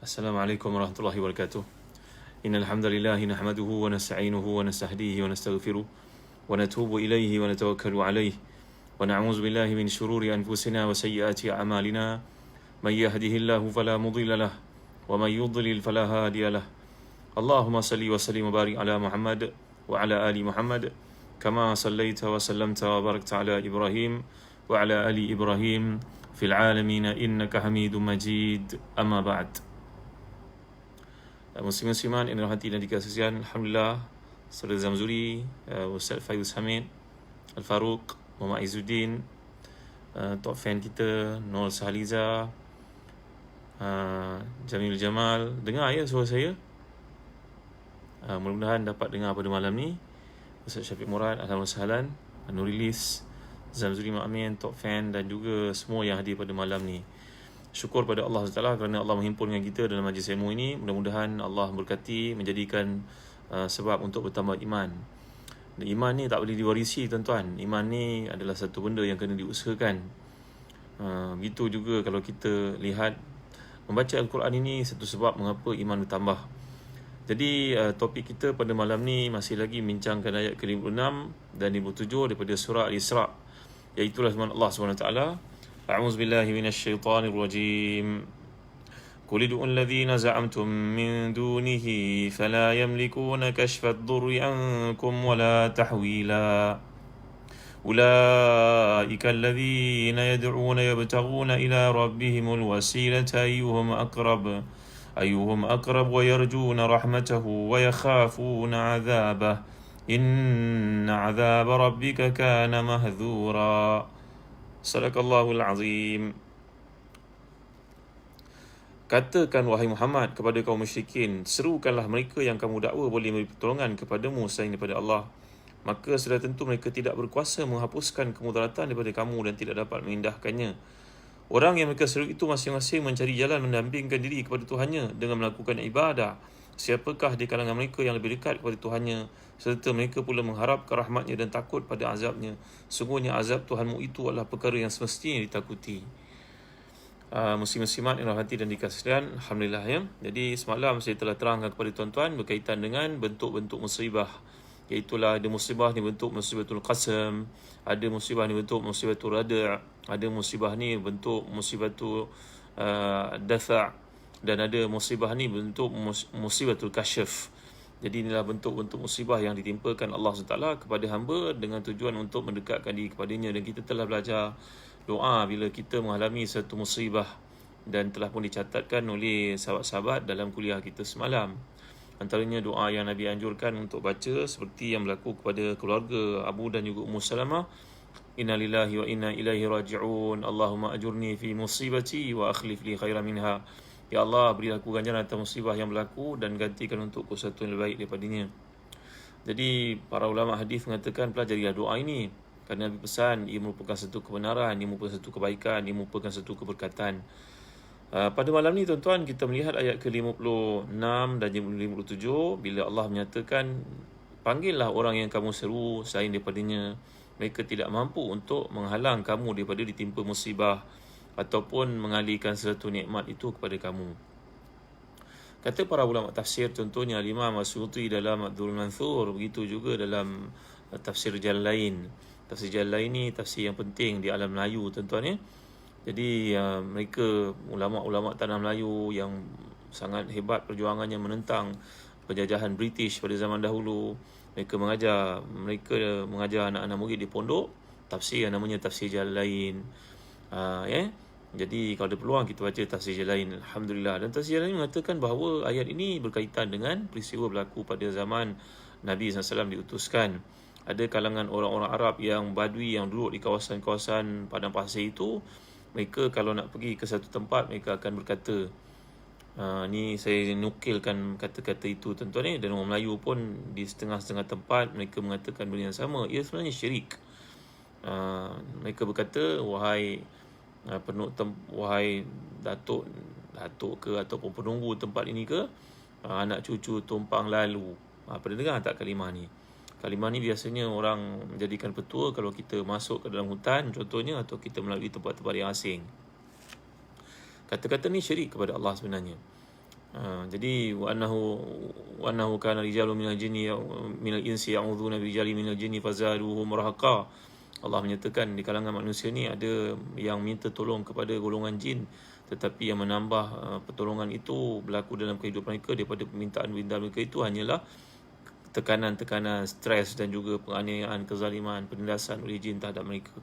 Assalamualaikum warahmatullahi wabarakatuh. Innal hamdalillah nahmaduhu wa nasta'inuhu wa nastahdihi wa nastaghfiruh wa natubu ilayhi wa natawakkalu alayhi wa na'udzu billahi min shururi anfusina wa sayyiati a'malina. May yahdihillahu fala mudilla lahu wa may yudlil fala hadiya lahu. Allahumma salli wa sallim wa barik ala Muhammad wa ala ali Muhammad kama sallaita wa sallamta wa barakta ala Ibrahim wa ala ali Ibrahim fil alamin innaka Hamidum Majid. Amma ba'd. Muslim-Musliman yang dirahmati dan dikasihi, Alhamdulillah, Saudara Zamzuri, Ustaz Faizul Hamid, Al-Faruq, Muhammad Izzuddin, top fan kita, Noel Sahaliza, Jamil Jamal. Dengar ya suara saya? Mudah-mudahan dapat dengar pada malam ni. Ustaz Syafiq Murad, Alhamdulillah, Nurilis, Zamzuri Ma'amin, top fan dan juga semua yang hadir pada malam ni. Syukur pada Allah SWT kerana Allah menghimpunkan kita dalam majlis ilmu ini. Mudah-mudahan Allah berkati, menjadikan sebab untuk bertambah iman. Dan iman ni tak boleh diwarisi, tuan-tuan. Iman ni adalah satu benda yang kena diusahakan. Begitu juga kalau kita lihat membaca Al-Quran ini satu sebab mengapa iman bertambah. Jadi topik kita pada malam ni masih lagi bincangkan ayat ke-56 dan 57 daripada surah Al-Isra', iaitulah firman Allah SWT. أعوذ بالله من الشيطان الرجيم قل ادعوا الذين زعمتم من دونه فلا يملكون كشف الضر عنكم ولا تحويلا أولئك الذين يدعون يبتغون إلى ربهم الوسيلة أيهم أقرب ويرجون رحمته ويخافون عذابه إن عذاب ربك كان مهذورا. Sadaqallahul Azim. Katakan wahai Muhammad kepada kaum musyrikin, serukanlah mereka yang kamu dakwa boleh memberi pertolongan kepadamu selain daripada Allah. Maka sudah tentu mereka tidak berkuasa menghapuskan kemudaratan daripada kamu dan tidak dapat mengindahkannya. Orang yang mereka seru itu masing-masing mencari jalan mendampingkan diri kepada Tuhannya dengan melakukan ibadah. Siapakah di kalangan mereka yang lebih dekat kepada Tuhannya, serta mereka pula mengharapkan rahmatnya dan takut pada azabnya. Sungguhnya azab Tuhanmu itu adalah perkara yang semestinya ditakuti. Muslim-muslimat yang rahmati dan dikasihi, Alhamdulillah ya. Jadi semalam saya telah terangkan kepada tuan-tuan berkaitan dengan bentuk-bentuk musibah. Iaitulah ada musibah ni bentuk musibatul qasam, ada musibah ni bentuk musibatul rada', ada musibah ni bentuk musibatul dafa', dan ada musibah ni bentuk musibatul kasyaf. Jadi inilah bentuk-bentuk musibah yang ditimpakan Allah SWT kepada hamba dengan tujuan untuk mendekatkan diri kepadanya. Dan kita telah belajar doa bila kita mengalami satu musibah dan telah pun dicatatkan oleh sahabat-sahabat dalam kuliah kita semalam. Antaranya doa yang Nabi anjurkan untuk baca seperti yang berlaku kepada keluarga Abu dan juga Ummu Salamah. Inna lillahi wa inna ilaihi raji'un. Allahumma ajurni fi musibati wa akhlif li khairan minha. Ya Allah, berilah aku ganjaran atas musibah yang berlaku dan gantikan untukku sesuatu yang lebih baik daripadanya. Jadi para ulama hadis mengatakan pelajarilah doa ini kerana Nabi pesan ia merupakan satu kebenaran, ia merupakan satu kebaikan, ia merupakan satu keberkatan. Pada malam ni tuan-tuan kita melihat ayat ke-56 dan 57 bila Allah menyatakan panggillah orang yang kamu seru selain daripadanya, mereka tidak mampu untuk menghalang kamu daripada ditimpa musibah ataupun mengalihkan sesuatu nikmat itu kepada kamu. Kata para ulama tafsir, contohnya Imam As-Suyuti dalam Ad-Durrul Mansur, begitu juga dalam tafsir Jalalain. Tafsir Jalalain ni tafsir yang penting di alam Melayu tuan-tuan ya. Jadi mereka ulama-ulama tanah Melayu yang sangat hebat perjuangannya menentang penjajahan British pada zaman dahulu. Mereka mengajar anak-anak murid di pondok tafsir yang namanya tafsir Jalalain. Jadi kalau ada peluang kita baca tafsir Jalalain, Alhamdulillah. Dan tafsir Jalalain mengatakan bahawa ayat ini berkaitan dengan peristiwa berlaku pada zaman Nabi SAW diutuskan. Ada kalangan orang-orang Arab yang badui yang duduk di kawasan-kawasan padang pasir itu. Mereka kalau nak pergi ke satu tempat, mereka akan berkata, ni saya nukilkan kata-kata itu tuan-tuan ni. Dan orang Melayu pun di setengah-setengah tempat mereka mengatakan benda yang sama. Ia sebenarnya syirik. Mereka berkata, wahai datuk ke ataupun penunggu tempat ini ke, anak cucu tumpang lalu. Pernah dengar tak kalimah ni? Kalimah ni biasanya orang menjadikan petua kalau kita masuk ke dalam hutan contohnya, atau kita melalui tempat-tempat yang asing. Kata-kata ni syirik kepada Allah sebenarnya. Jadi wa annahu kana rijalun minal jinni minal insi ya'udzuuna bi rijalin minal jinni fazaduhum rahaqa. Allah menyatakan di kalangan manusia ni ada yang minta tolong kepada golongan jin, tetapi yang menambah pertolongan itu berlaku dalam kehidupan mereka daripada permintaan mereka itu hanyalah tekanan-tekanan, stres dan juga penganiayaan, kezaliman, penindasan oleh jin terhadap mereka.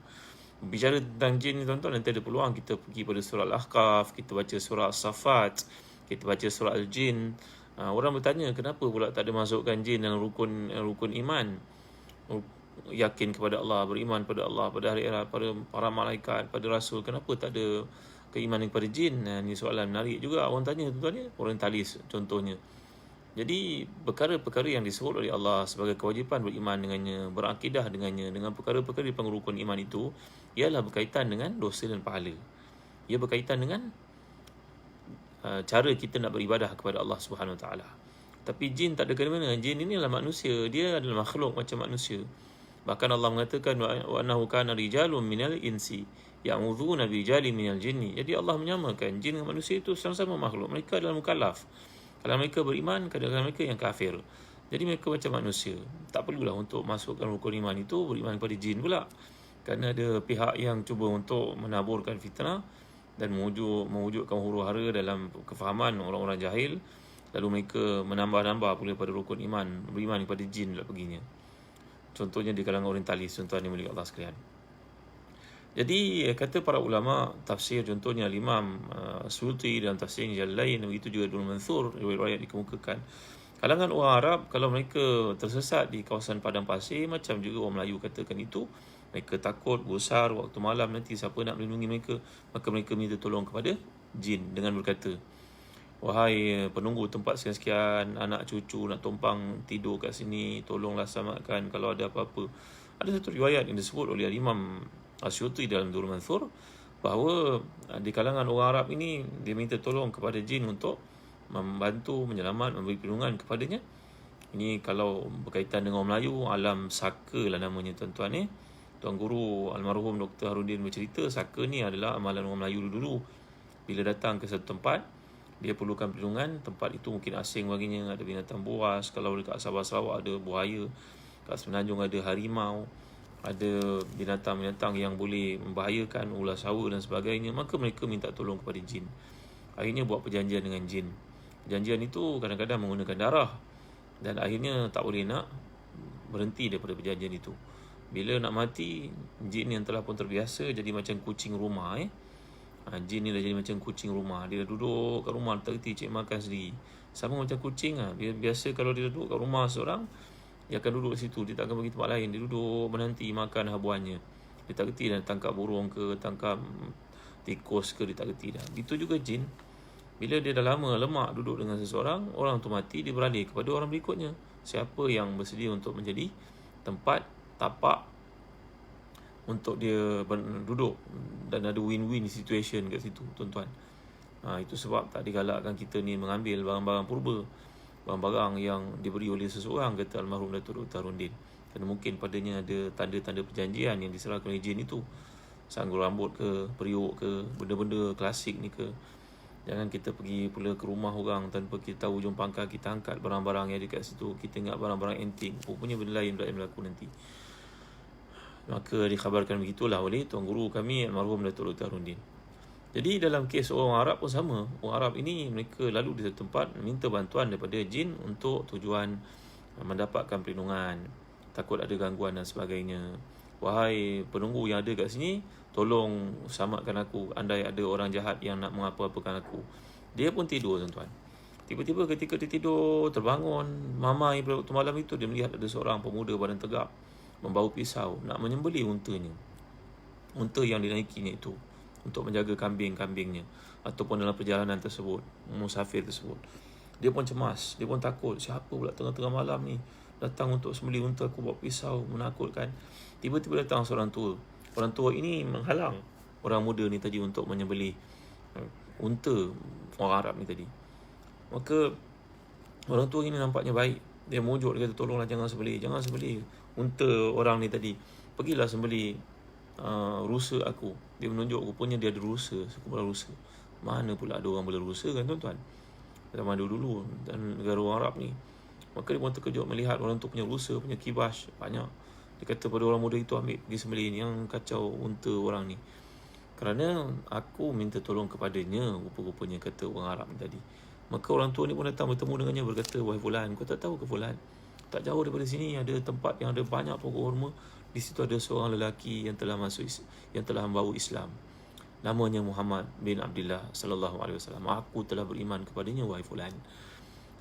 Bicara tentang jin ni tuan-tuan, nanti ada peluang kita pergi pada surah Al-Ahqaf, kita baca surah As-Safat, kita baca surah Al-Jin. Orang bertanya kenapa pula tak ada masukkan jin dalam rukun iman. Yakin kepada Allah, beriman pada Allah, pada hari akhirat, pada para malaikat, pada rasul. Kenapa tak ada keimanan kepada jin? Ini soalan menarik juga orang tanya tuan-tuan ya. Orientalis contohnya. Jadi perkara-perkara yang disebut oleh Allah sebagai kewajipan beriman dengannya, berakidah dengannya, dengan perkara-perkara di rukun iman itu ialah berkaitan dengan dosa dan pahala. Ia berkaitan dengan cara kita nak beribadah kepada Allah Subhanahu Wa Taala. Tapi jin tak ada kena-mena. Jin ini adalah manusia, dia adalah makhluk macam manusia. Bahkan Allah mengatakan wa annahu kana rijalun minal insi ya'udzuuna bi rijalin minal jinni. Jadi Allah menyamakan jin dengan manusia itu sama-sama makhluk. Mereka adalah mukallaf. Kalau mereka beriman, kadang-kadang mereka yang kafir. Jadi mereka macam manusia. Tak perlulah untuk masukkan rukun iman itu beriman kepada jin pula. Kerana ada pihak yang cuba untuk menaburkan fitnah dan mewujudkan huru-hara dalam kefahaman orang-orang jahil. Lalu mereka menambah-nambah pula pada rukun iman, beriman kepada jin pula perginya. Contohnya di kalangan orientalis, contohnya yang mulia Allah sekalian. Jadi kata para ulama tafsir, contohnya Imam Suyuti dalam tafsirnya Jalalain, begitu juga Ibnu Mansur, riwayat dikemukakan kalangan orang Arab kalau mereka tersesat di kawasan padang pasir, macam juga orang Melayu katakan itu, mereka takut gusar waktu malam, nanti siapa nak melindungi mereka, maka mereka minta tolong kepada jin dengan berkata, wahai penunggu tempat sekian-sekian, anak cucu nak tumpang tidur kat sini, tolonglah selamatkan kalau ada apa-apa. Ada satu riwayat yang disebut oleh Imam Asyuti dalam Durrul Mansur bahawa di kalangan orang Arab ini dia minta tolong kepada jin untuk membantu, menyelamat, memberi perlindungan kepadanya. Ini kalau berkaitan dengan orang Melayu, alam saka lah namanya tuan-tuan ni. Tuan Guru almarhum Dr. Harudin bercerita saka ni adalah amalan orang Melayu dulu. Bila datang ke satu tempat, dia perlukan perlindungan, tempat itu mungkin asing baginya, ada binatang buas, kalau dekat Sabah Sarawak ada buaya, kat Semenanjung ada harimau, ada binatang-binatang yang boleh membahayakan, ular sawa dan sebagainya, maka mereka minta tolong kepada jin. Akhirnya buat perjanjian dengan jin. Perjanjian itu kadang-kadang menggunakan darah dan akhirnya tak boleh nak berhenti daripada perjanjian itu. Bila nak mati, jin yang telah pun terbiasa jadi macam kucing rumah. Jin ni dah jadi macam kucing rumah. Dia duduk kat rumah, tak kerti cik makan sendiri. Sama macam kucing lah. Biasa kalau dia duduk kat rumah seorang, dia akan duduk situ, dia tak akan pergi tempat lain. Dia duduk menanti makan habuannya. Dia tak kerti dah tangkap burung ke, tangkap tikus ke, dia tak kerti dah. Itu juga jin. Bila dia dah lama lemak duduk dengan seseorang, orang tu mati, dia beralih kepada orang berikutnya. Siapa yang bersedia untuk menjadi tempat tapak untuk dia duduk, dan ada win-win situation kat situ tuan-tuan. Itu sebab tak digalakkan kita ni mengambil barang-barang purba, barang-barang yang diberi oleh seseorang, kata almarhum Datuk Dr. Harudin, kerana mungkin padanya ada tanda-tanda perjanjian yang diserahkan oleh jin itu. Sanggul rambut ke, periuk ke, benda-benda klasik ni ke. Jangan kita pergi pula ke rumah orang tanpa kita tahu hujung pangkal, kita angkat barang-barang yang ada kat situ, kita ingat barang-barang antik, rupanya benda lain yang berlaku nanti. Maka dikhabarkan begitulah oleh Tuan Guru kami almarhum Datuk Dr. Harudin. Jadi dalam kes orang Arab pun sama. Orang Arab ini mereka lalu di satu tempat minta bantuan daripada jin untuk tujuan mendapatkan perlindungan, takut ada gangguan dan sebagainya. Wahai penunggu yang ada kat sini, tolong selamatkan aku, andai ada orang jahat yang nak mengapa-apakan aku. Dia pun tidur tuan-tuan. Tiba-tiba ketika dia tidur, terbangun, mamai pada waktu malam itu, dia melihat ada seorang pemuda badan tegap membawa pisau nak menyembelih untanya. Unta yang dinaikinya itu untuk menjaga kambing-kambingnya ataupun dalam perjalanan tersebut, musafir tersebut. Dia pun cemas, dia pun takut, siapa pula tengah-tengah malam ni datang untuk sembelih unta aku, bawa pisau, menakutkan. Tiba-tiba datang seorang tua. Orang tua ini menghalang orang muda ni tadi untuk menyembelih unta orang Arab ni tadi. Maka orang tua ini nampaknya baik. Dia mujuk, dia kata, tolonglah jangan sembelih unta orang ni tadi. Pergilah sembelih rusa aku. Dia menunjuk rupanya dia ada rusa, sekumpulan rusa. Mana pula ada orang boleh rusa kan tuan-tuan? zaman dulu dan negara orang Arab ni. Maka dia pun terkejut melihat orang tu punya rusa, punya kibash banyak. Dia kata pada orang muda itu, ambil pergi sembelih ni, yang kacau unta orang ni. Kerana aku minta tolong kepadanya, rupa-rupanya kata orang Arab ni tadi. Maka orang tua ni pun datang bertemu dengannya, berkata, wahai fulan, kau tak tahu ke fulan? Tak jauh daripada sini ada tempat yang ada banyak pokok kurma. Di situ ada seorang lelaki yang telah membawa Islam. Namanya Muhammad bin Abdullah sallallahu alaihi wasallam. Aku telah beriman kepadanya, wahai fulan.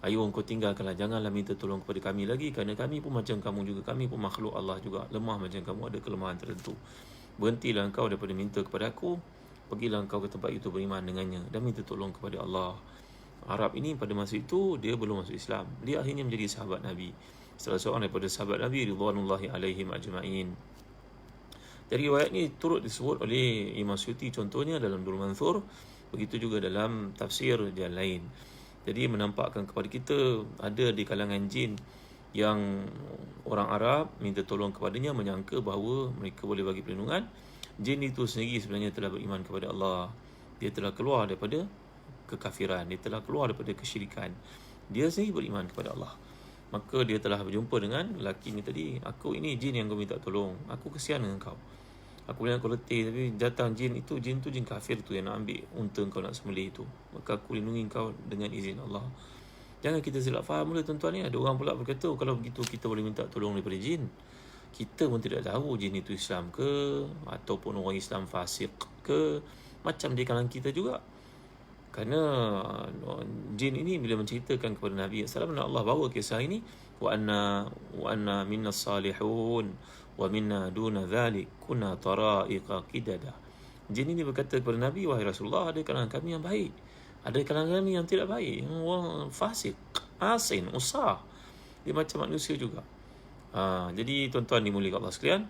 Ayo engkau tinggalkanlah, janganlah minta tolong kepada kami lagi, kerana kami pun macam kamu juga, kami pun makhluk Allah juga, lemah macam kamu, ada kelemahan tertentu. Berhentilah engkau daripada minta kepada aku, pergilah engkau ke tempat itu beriman dengannya dan minta tolong kepada Allah. Arab ini pada masa itu dia belum masuk Islam. Dia akhirnya menjadi sahabat Nabi, salah seorang daripada sahabat Nabi ridwanullahi alaihim ajma'in. Dari riwayat ini turut disebut oleh Imam Suyuti contohnya dalam Durrul Mansur, begitu juga dalam tafsir yang lain. Jadi menampakkan kepada kita ada di kalangan jin yang orang Arab minta tolong kepadanya menyangka bahawa mereka boleh bagi perlindungan. Jin itu sendiri sebenarnya telah beriman kepada Allah. Dia telah keluar daripada kekafiran, dia telah keluar daripada kesyirikan. Dia sendiri beriman kepada Allah. Maka dia telah berjumpa dengan lelaki ni tadi. Aku ini jin yang kau minta tolong, aku kesian dengan kau. Aku bilang kau letih, tapi datang jin tu jin kafir tu yang nak ambil unta kau nak sembelih itu. Maka aku lindungi kau dengan izin Allah. Jangan kita silap faham mula tuan-tuan ni. Ada orang pula berkata, kalau begitu kita boleh minta tolong daripada jin. Kita pun tidak tahu jin itu Islam ke, ataupun orang Islam fasik ke, macam di kalangan kita juga. Kerana jin ini bila menceritakan kepada Nabi SAW, Allah bawa kisah ini, wa anna minna salihun wa minna duna dhalik kunna tara'iqa qidada. Jin ini berkata kepada Nabi, wahai Rasulullah, ada kalangan kami yang baik, ada kalangan kami yang tidak baik, orang fasik, asin, usah. Dia macam manusia juga. Jadi tuan-tuan dimuliakan Allah sekalian,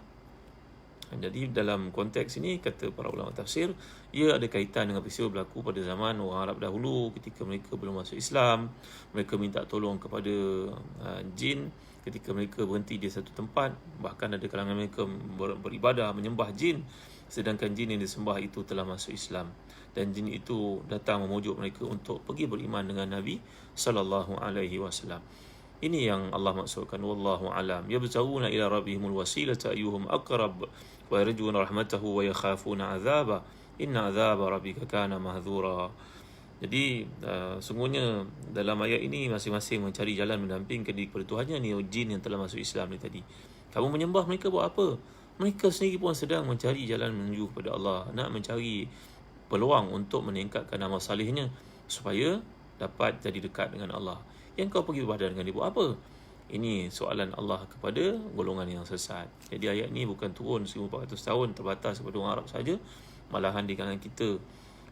jadi dalam konteks ini, kata para ulama tafsir, ia ada kaitan dengan peristiwa berlaku pada zaman orang Arab dahulu ketika mereka belum masuk Islam. Mereka minta tolong kepada jin ketika mereka berhenti di satu tempat. Bahkan ada kalangan mereka beribadah, menyembah jin, sedangkan jin yang disembah itu telah masuk Islam. Dan jin itu datang memujuk mereka untuk pergi beriman dengan Nabi sallallahu alaihi wasallam. Ini yang Allah maksudkan, wallahu alam. Yabtaguna ila rabbihimul wasilata ayyuhum aqrab wa yarjuna rahmatahu wa yakhafuna 'adzaba inna 'adzaba rabbika kana mahdzura. Jadi sungguhnya dalam ayat ini masing-masing mencari jalan mendampingkan diri kepada Tuhannya. Ni jin yang telah masuk Islam ni tadi. Kamu menyembah mereka buat apa? Mereka sendiri pun sedang mencari jalan menuju kepada Allah, nak mencari peluang untuk meningkatkan amal salihnya supaya dapat jadi dekat dengan Allah. Yang kau pergi beribadah dengan dia buat apa? Ini soalan Allah kepada golongan yang sesat. Jadi ayat ni bukan turun 1400 tahun terbatas kepada orang Arab saja. Malahan di kalangan kita,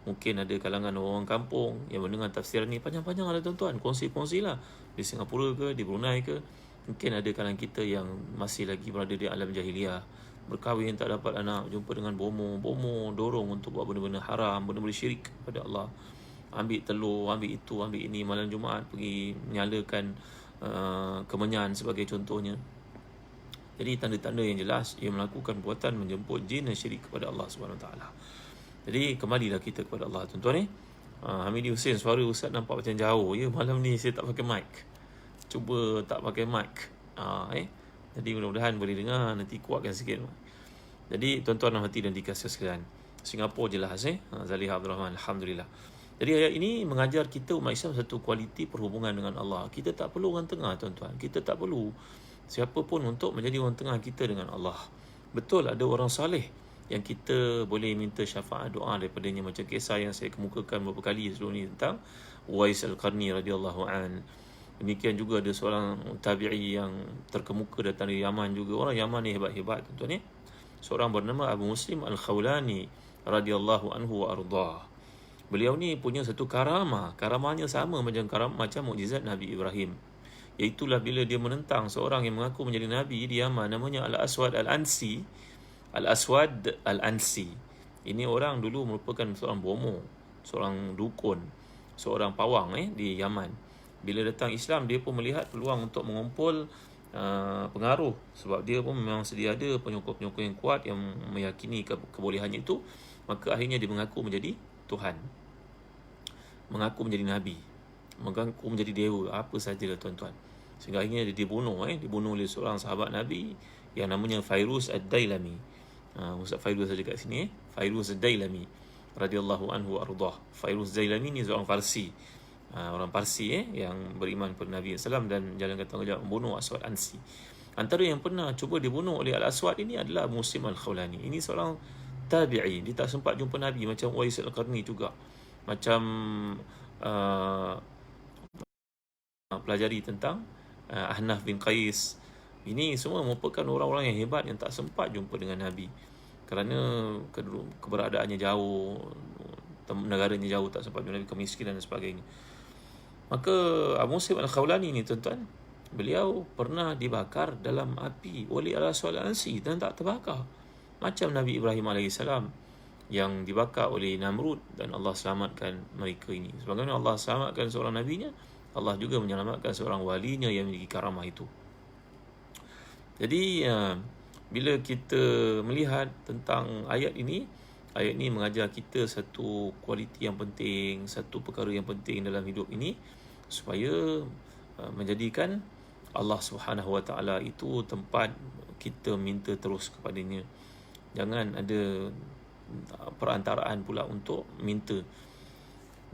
mungkin ada kalangan orang kampung yang mendengar tafsiran ni panjang-panjang ada tuan-tuan. Kongsi-kongsi lah. Di Singapura ke, di Brunei ke. Mungkin ada kalangan kita yang masih lagi berada di alam jahiliah. Berkahwin tak dapat anak, jumpa dengan bomo, dorong untuk buat benda-benda haram, benda-benda syirik kepada Allah. Ambil telur, ambil itu, ambil ini, malam Jumaat pergi menyalakan kemenyan sebagai contohnya. Jadi tanda-tanda yang jelas ia melakukan perbuatan menjemput jin dan syirik kepada Allah SWT. Jadi kembalilah kita kepada Allah tuan-tuan ni. Hamidi Hussein, suara Ustaz nampak macam jauh. Ya, malam ni saya tak pakai mic. Cuba tak pakai mic. Jadi mudah-mudahan boleh dengar, nanti kuatkan sikit. Jadi tuan-tuan dan hati dan dikasih sekalian, Singapura jelas Zaliha Abdul Rahman, alhamdulillah. Jadi ayat ini mengajar kita umat Islam satu kualiti perhubungan dengan Allah. Kita tak perlu orang tengah tuan-tuan. Kita tak perlu siapa pun untuk menjadi orang tengah kita dengan Allah. Betul ada orang saleh yang kita boleh minta syafaat doa daripadanya, macam kisah yang saya kemukakan beberapa kali sebelum ni tentang Uwais Al-Qarni radhiyallahu an. Demikian juga ada seorang tabi'i yang terkemuka datang dari Yaman juga. Orang Yaman ni hebat-hebat tuan-tuan ni. Seorang bernama Abu Muslim Al-Khawlani radhiyallahu anhu wa ardah. Beliau ni punya satu karamah. Karamahnya sama macam mukjizat Nabi Ibrahim. Iaitulah bila dia menentang seorang yang mengaku menjadi Nabi di Yaman, namanya Al-Aswad Al-Ansi. Al-Aswad Al-Ansi. Ini orang dulu merupakan seorang bomo, seorang dukun, seorang pawang di Yaman. Bila datang Islam, dia pun melihat peluang untuk mengumpul pengaruh. Sebab dia pun memang sedia ada penyokong-penyokong yang kuat yang meyakini kebolehannya itu. Maka akhirnya dia mengaku menjadi Tuhan, mengaku menjadi Nabi. mengaku menjadi dewa, apa sajalah tuan-tuan. Sehingga akhirnya dia dibunuh oleh seorang sahabat Nabi yang namanya Fairuz Ad-Dailami. Ustaz Fairuz saja kat sini, Fairuz Ad-Dailami radhiyallahu anhu ardah. Fairuz Dailami ni seorang Farsi. Orang Parsi yang beriman kepada Nabi SAW dan jalankan tanggungjawab membunuh Aswad Ansi. Antara yang pernah cuba dibunuh oleh Al-Aswad ini adalah Abu Muslim Al-Khawlani. Ini seorang tabi'i, dia tak sempat jumpa Nabi, macam Uwais Al-Qarni juga, macam pelajari tentang Ahnaf bin Qais. Ini semua merupakan orang-orang yang hebat yang tak sempat jumpa dengan Nabi kerana keberadaannya jauh, negaranya jauh, tak sempat jumpa Nabi, kemiskinan dan sebagainya. Maka Abu Muslim Al-Khawlani ni tuan-tuan, beliau pernah dibakar dalam api oleh Al-Aswad Al-Ansi dan tak terbakar, macam Nabi Ibrahim AS yang dibakar oleh Namrud dan Allah selamatkan mereka ini. Sebagaimana Allah selamatkan seorang nabinya, Allah juga menyelamatkan seorang walinya yang memiliki karamah itu. Jadi bila kita melihat tentang ayat ini mengajar kita satu kualiti yang penting, satu perkara yang penting dalam hidup ini, supaya menjadikan Allah Subhanahu Wa Taala itu tempat kita minta terus kepadanya. Jangan ada perantaraan pula untuk minta.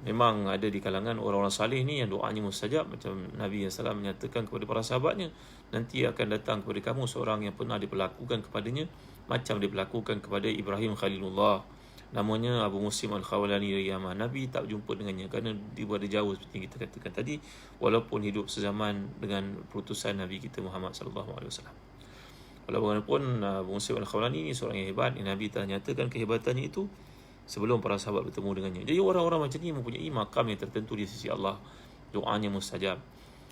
Memang ada di kalangan orang-orang saleh ni yang doanya mustajab, macam Nabi SAW menyatakan kepada para sahabatnya, nanti akan datang kepada kamu seorang yang pernah diperlakukan kepadanya macam diperlakukan kepada Ibrahim Khalilullah, namanya Abu Muslim Al-Khawlani dari Yaman. Nabi tak jumpa dengannya kerana dia berada jauh seperti yang kita katakan tadi, walaupun hidup sezaman dengan perutusan Nabi kita Muhammad sallallahu alaihi wasallam. Walau bagaimanapun, Abu Muslim Al-Khawlani ini seorang yang hebat, yang Nabi telah nyatakan kehebatannya itu sebelum para sahabat bertemu dengannya. Jadi orang-orang macam ni mempunyai makam yang tertentu di sisi Allah, doanya mustajab.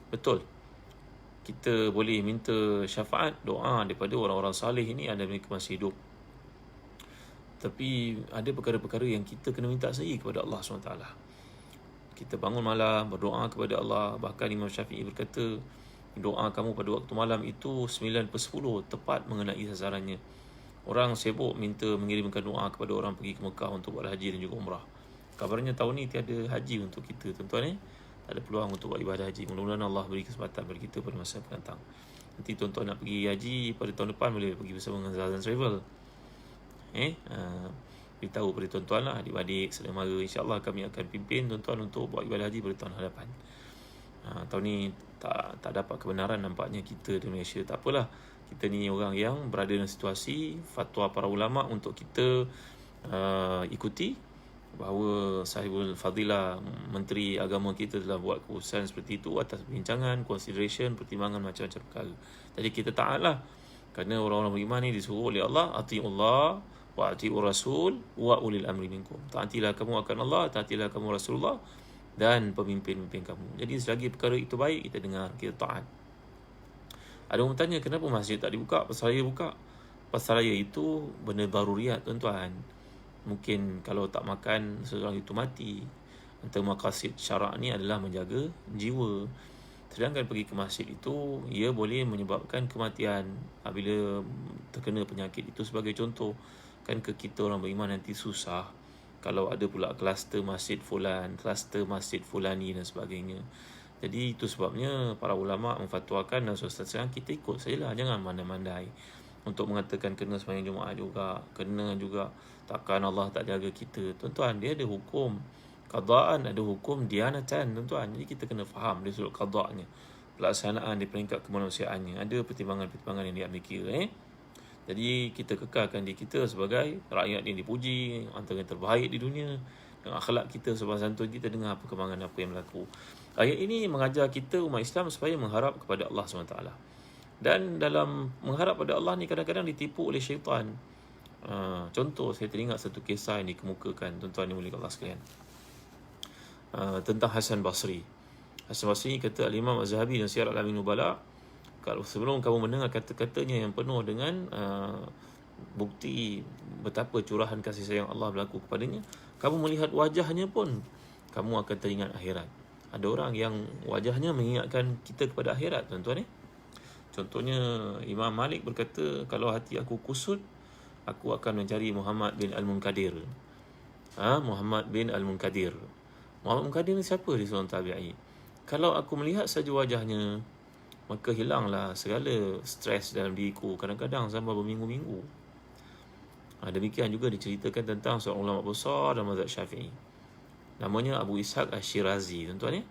Betul, kita boleh minta syafaat, doa daripada orang-orang saleh ini ada mereka masih hidup. Tapi ada perkara-perkara yang kita kena minta sendiri kepada Allah SWT. Kita bangun malam berdoa kepada Allah. Bahkan Imam Syafi'i berkata, doa kamu pada waktu malam itu 9/10 tepat mengenai sasarannya. Orang sibuk minta mengirimkan doa kepada orang pergi ke Mekah untuk buat haji dan juga umrah. Kabarnya tahun ni tiada haji untuk kita tuan-tuan. Tak ada peluang untuk buat ibadah haji. Mudah-mudahan Allah beri kesempatan bagi kita pada masa akan datang. Nanti tuan-tuan nak pergi haji pada tahun depan, boleh pergi bersama dengan Zazan Travel. Beritahu pada tuan-tuan lah, adik-adik, saudara mara, insyaAllah kami akan pimpin tuan-tuan untuk buat ibadah haji pada tahun hadapan. Tahun ni tak dapat kebenaran nampaknya kita di Malaysia. Tak apalah, kita ni orang yang berada dalam situasi fatwa para ulama untuk kita ikuti, bahawa Sahibul Fadilah, Menteri Agama kita telah buat keputusan seperti itu atas perbincangan, consideration, pertimbangan macam-macam perkara. Jadi kita taatlah, kerana orang-orang beriman ni disuruh oleh Allah, ati'ullah wa ati'ur rasul wa ulil amri minkum. Taatilah kamu akan Allah, taatilah kamu Rasulullah dan pemimpin-pemimpin kamu. Jadi selagi perkara itu baik, kita dengar, kita taat. Ada orang tanya, kenapa masjid tak dibuka? Pasal raya buka. Pasal raya itu benda daruriyat tuan-tuan. Mungkin kalau tak makan, seseorang itu mati. Antara maqasid syarak ni adalah menjaga jiwa. Sedangkan pergi ke masjid itu, ia boleh menyebabkan kematian apabila terkena penyakit itu. Sebagai contoh, kan ke kita orang beriman nanti susah kalau ada pula kluster masjid fulan, kluster masjid fulani dan sebagainya. Jadi itu sebabnya para ulama memfatwakan dan suatu saat kita ikut sajalah, jangan mandai-mandai untuk mengatakan kena sembahyang Jumaat juga, kena juga, takkan Allah tak jaga kita. Tuan-tuan, dia ada hukum qadaan, ada hukum dianatan tuan-tuan. Jadi kita kena faham dari sudut qada'nya, pelaksanaan di peringkat kemanusiaannya, ada pertimbangan-pertimbangan yang diambil kira. Jadi kita kekalkan diri kita sebagai rakyat yang dipuji, antara yang terbaik di dunia, dan akhlak kita, sopan santun kita, dengar perkembangan apa yang berlaku. Ayat ini mengajar kita umat Islam supaya mengharap kepada Allah SWT. Dan dalam mengharap pada Allah ni kadang-kadang ditipu oleh syaitan. Contoh, saya teringat satu kisah yang dikemukakan, tuan-tuan yang mulia Allah sekalian, tentang Hasan Basri. Hasan Basri kata Al-Imam Az-Zahabi dan Siyar Al-Alamin Nubala, kalau sebelum kamu mendengar kata-katanya yang penuh dengan bukti betapa curahan kasih sayang Allah berlaku kepadanya, kamu melihat wajahnya pun kamu akan teringat akhirat. Ada orang yang wajahnya mengingatkan kita kepada akhirat, tuan-tuan. Contohnya Imam Malik berkata, kalau hati aku kusut, aku akan mencari Muhammad bin Al-Munkadir. Muhammad bin Al-Munkadir. Muhammad Munkadir ni siapa? Dia seorang tabi'i. Kalau aku melihat saja wajahnya, maka hilanglah segala stres dalam diriku, kadang-kadang sampai berminggu-minggu. Demikian juga diceritakan tentang seorang ulama besar dalam mazhab Syafi'i. Namanya Abu Ishaq Ash-Shirazi, tuan-tuan ya.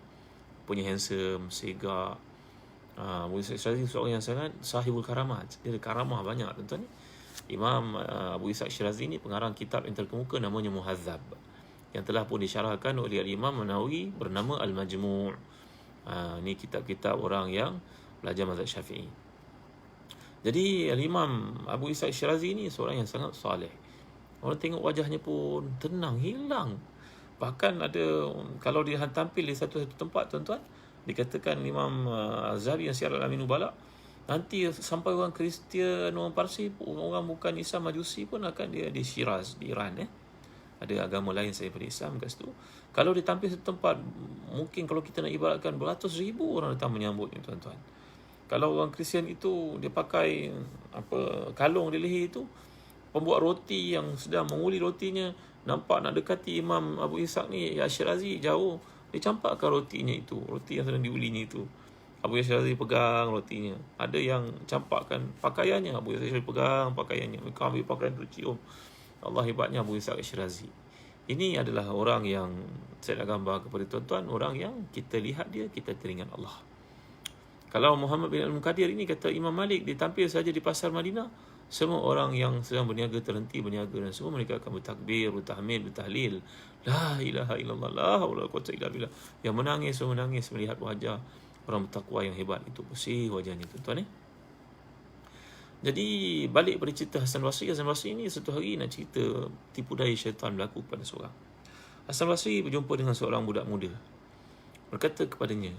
Punya handsome, segak. Abu Ishaq Ash-Shirazi seorang yang sangat sahibul karamat. Dia ada karamah banyak, tuan-tuan. Imam Abu Ishaq Ash-Shirazi ni pengarang kitab yang terkemuka namanya Muhadzab, yang telah pun disyarahkan oleh Imam Nawawi bernama Al-Majmu'. Ni kitab-kitab orang yang belajar mazhab Syafi'i. Jadi Imam Abu Ishaq Shirazi ni seorang yang sangat soleh. Orang tengok wajahnya pun tenang, hilang. Bahkan ada, kalau dia tampil di satu-satu tempat, tuan-tuan, dikatakan Imam Zahabi yang Syiar Al-Amin Nubala, nanti sampai orang Kristian, orang Parsi, orang bukan Islam Majusi pun akan dia di Shiraz, di Iran ada agama lain daripada Islam kat situ. Kalau dia tampil satu tempat, mungkin kalau kita nak ibaratkan beratus ribu orang datang menyambutnya, tuan-tuan. Kalau orang Kristian itu dia pakai kalung di leher itu, pembuat roti yang sedang menguli rotinya nampak nak dekati Imam Abu Ishaq ni, ya Shirazi jauh, dia campakkan rotinya itu, roti yang sedang diulinya itu. Abu Shirazi pegang rotinya. Ada yang campakkan pakaiannya, Abu Shirazi pegang pakaiannya. Mereka ambil pakaian tu cium. Allah hebatnya Abu Ishaq Shirazi. Ini adalah orang yang saya nak gambar kepada tuan-tuan, orang yang kita lihat dia, kita teringat Allah. Kalau Muhammad bin Al-Munkadir ini, kata Imam Malik, ditampil saja di pasar Madinah, semua orang yang sedang berniaga terhenti berniaga, dan semua mereka akan bertakbir, bertahmid, bertahlil, la ilaha illallah, la haula wala quwwata illa billah. Yang menangis melihat wajah orang bertakwa yang hebat itu, bersih wajahnya, tuan-tuan. Jadi balik pada cerita Hasan Basri. Hasan Basri ni satu hari nak cerita tipu daya syaitan berlaku kepada seorang. Hasan Basri berjumpa dengan seorang budak muda. Berkata kepadanya,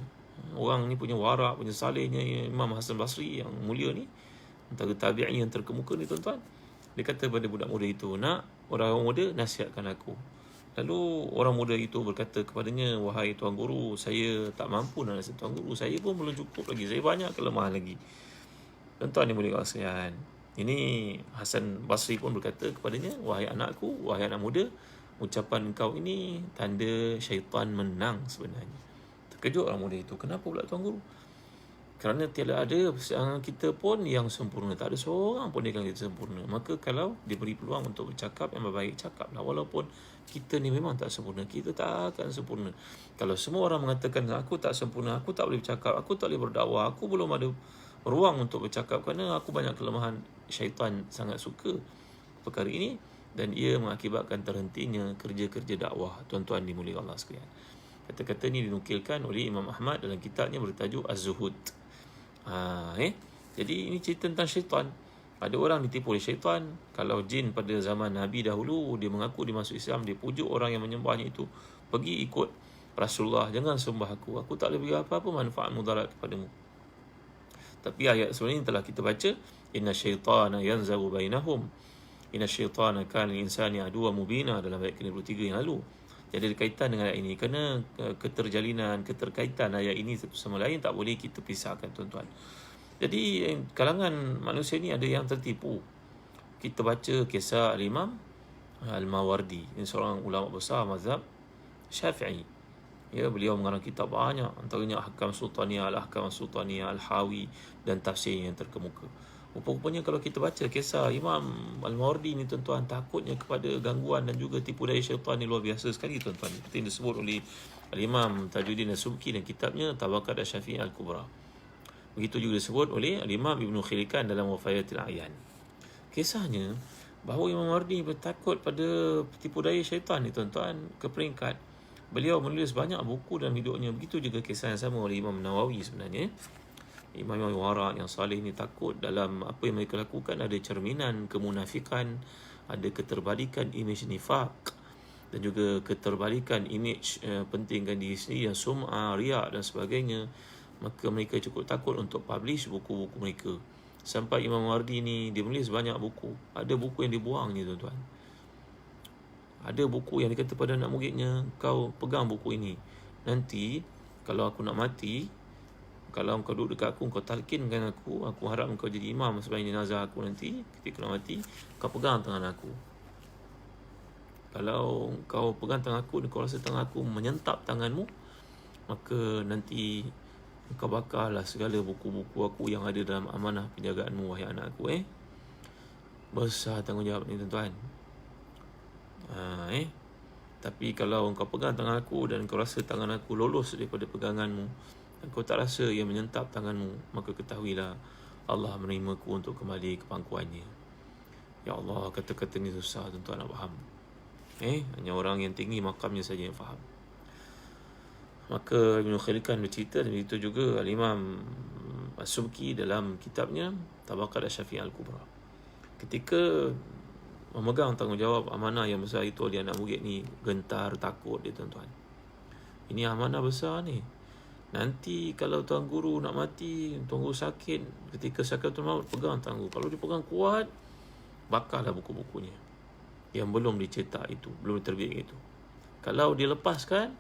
orang ni punya warak, punya salehnya Imam Hasan Basri yang mulia ni, antara tabi'in yang terkemuka ni, tuan-tuan. Dia kata pada budak muda itu, nak, orang muda, nasihatkan aku. Lalu orang muda itu berkata kepadanya, wahai tuan guru, saya tak mampu nak nasihat tuan guru, saya pun belum cukup lagi, saya banyak kelemahan lagi. Tuan-tuan yang boleh kasihan. Ini Hasan Basri pun berkata kepadanya, wahai anakku, wahai anak muda, ucapan engkau ini tanda syaitan menang sebenarnya. Terkejut orang muda itu. Kenapa pula tuan guru? Kerana tiada ada kita pun yang sempurna. Tak ada seorang pun yang kita sempurna. Maka kalau diberi peluang untuk bercakap yang berbaik, cakaplah. Walaupun kita ni memang tak sempurna, kita tak akan sempurna. Kalau semua orang mengatakan aku tak sempurna, aku tak boleh bercakap, aku tak boleh berdakwah, aku belum ada ruang untuk bercakap kerana aku banyak kelemahan, syaitan sangat suka perkara ini dan ia mengakibatkan terhentinya kerja-kerja dakwah. Tuan-tuan dimuliakan Allah sekalian. Kata-kata ini dinukilkan oleh Imam Ahmad dalam kitabnya bertajuk Az-Zuhud. Jadi ini cerita tentang syaitan. Ada orang ditipu oleh syaitan. Kalau jin pada zaman Nabi dahulu, dia mengaku dia masuk Islam, dia pujuk orang yang menyembahnya itu, pergi ikut Rasulullah, jangan sembah aku tak boleh beri apa-apa manfaat mudarat kepadamu. Tapi ayat sebelum ini telah kita baca, inna syaitana yanzagu bainahum, inna syaitana kana lil insani aduwwan mubina, dalam ayat ke-23 yang lalu. Jadi ada kaitan dengan ayat ini, kerana keterkaitan ayat ini satu sama lain tak boleh kita pisahkan, tuan-tuan. Jadi kalangan manusia ni ada yang tertipu. Kita baca kisah Al-Imam Al-Mawardi, ini seorang ulama besar mazhab Syafi'i. Ya, beliau mengarang kitab banyak, antaranya Ahkam Sultaniyah, Al-Ahkam Sultaniyah, Al-Hawi dan tafsir yang terkemuka. Rupa-rupanya kalau kita baca kisah Imam Al-Mawardi ni, tuan-tuan, takutnya kepada gangguan dan juga tipu daya syaitan ni luar biasa sekali, tuan-tuan. Seperti yang disebut oleh Al-Imam Tajuddin As-Subki dan kitabnya Tabaqat Asy-Syafi'i Al-Kubra. Begitu juga disebut oleh Al-Imam Ibn Khilikan dalam Wafayatil A'yan. Kisahnya bahawa Imam Mawardi bertakut pada tipu daya syaitan ni, tuan-tuan, ke peringkat beliau menulis banyak buku dalam hidupnya. Begitu juga kisah yang sama oleh Imam Nawawi sebenarnya. Imam yang warak, yang salih ni takut dalam apa yang mereka lakukan ada cerminan kemunafikan, ada keterbalikan imej nifak dan juga keterbalikan imej pentingkan diri sendiri yang sum'ah, riak dan sebagainya. Maka mereka cukup takut untuk publish buku-buku mereka. Sampai Imam Mawardi ni dia menulis banyak buku. Ada buku yang dibuang ni, tuan-tuan. Ada buku yang dia kata pada anak muridnya, kau pegang buku ini, nanti kalau aku nak mati, kalau kau duduk dekat aku, kau talkinkan aku harap kau jadi imam sebagai jenazah aku nanti ketika nak mati, kau pegang tangan aku. Kalau kau pegang tangan aku dan kau rasa tangan aku menyentap tanganmu, maka nanti engkau bakarlah segala buku-buku aku yang ada dalam amanah penjagaanmu, wahai anakku. Besar tanggungjawab ni tuan-tuan. Tapi kalau engkau pegang tangan aku dan engkau rasa tangan aku lolos daripada peganganmu, engkau tak rasa ia menyentap tanganmu, maka ketahuilah Allah menerimaku untuk kembali ke pangkuannya. Ya Allah, kata-kata ni susah tuan-tuan nak faham. Hanya orang yang tinggi makamnya saja yang faham. Maka Ibn Khalikan bercerita, dan itu juga Al-Imam As-Subki dalam kitabnya Tabaqat Asy-Syafi'i Al-Kubra. Ketika memegang tanggungjawab amanah yang besar itu, dia anak murid ni gentar, takut dia tuan-tuan. Ini amanah besar ni. Nanti kalau tuan guru nak mati, tuan guru sakit, ketika sakaratul maut, pegang tuan guru. Kalau dia pegang kuat, bakarlah buku-bukunya yang belum dicetak itu, belum diterbitkan itu. Kalau dia lepaskan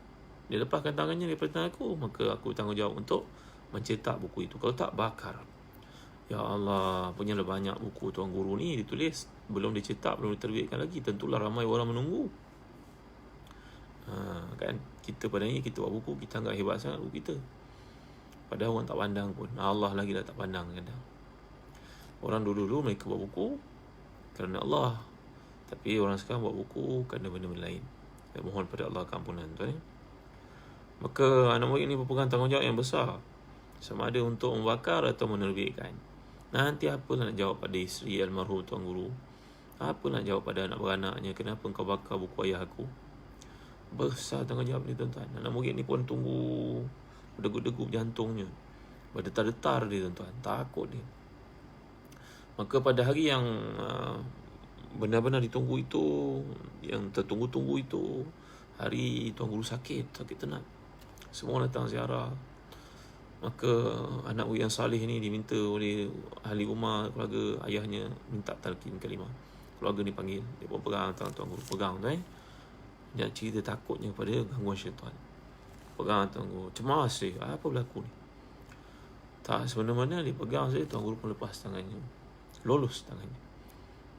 tangannya daripada tangan aku, maka aku tanggungjawab untuk mencetak buku itu. Kalau tak, bakar. Ya Allah, punyalah banyak buku tuan guru ni ditulis, belum dicetak, belum diterbitkan lagi. Tentulah ramai orang menunggu. Kan, kita pada ni kita buat buku, kita anggap hebat sangat buku kita, padahal orang tak pandang pun. Allah lagi dah tak pandang kadang. Orang dulu-dulu mereka buat buku kerana Allah, tapi orang sekarang buat buku kerana benda-benda lain. Saya mohon pada Allah keampunan tuan. Maka anak murid ni berpegang tanggungjawab yang besar, sama ada untuk membakar atau menerbitkan. Nanti apa nak jawab pada isteri almarhum tuan guru? Apa nak jawab pada anak beranaknya? Kenapa engkau bakar buku ayah aku? Besar tanggungjawab ni tuan-tuan. Anak murid ni pun tunggu, berdegup-degup jantungnya, berdetar-detar dia tuan-tuan, takut dia. Maka pada hari yang benar-benar ditunggu itu, yang tertunggu-tunggu itu, hari tuan guru sakit tenat. Semua datang ziarah. Maka anak murid yang salih ni diminta oleh ahli rumah, keluarga ayahnya, minta talqin kalimah. Keluarga ni panggil, dia pun pegang tangan tuan guru, pegang tu. Dia cerita takutnya pada gangguan syaitan. Pegang tuan guru, cemas dia, apa berlaku ni? Tak, sebenarnya dia pegang saja, tuan guru pun lepas tangannya, lolos tangannya.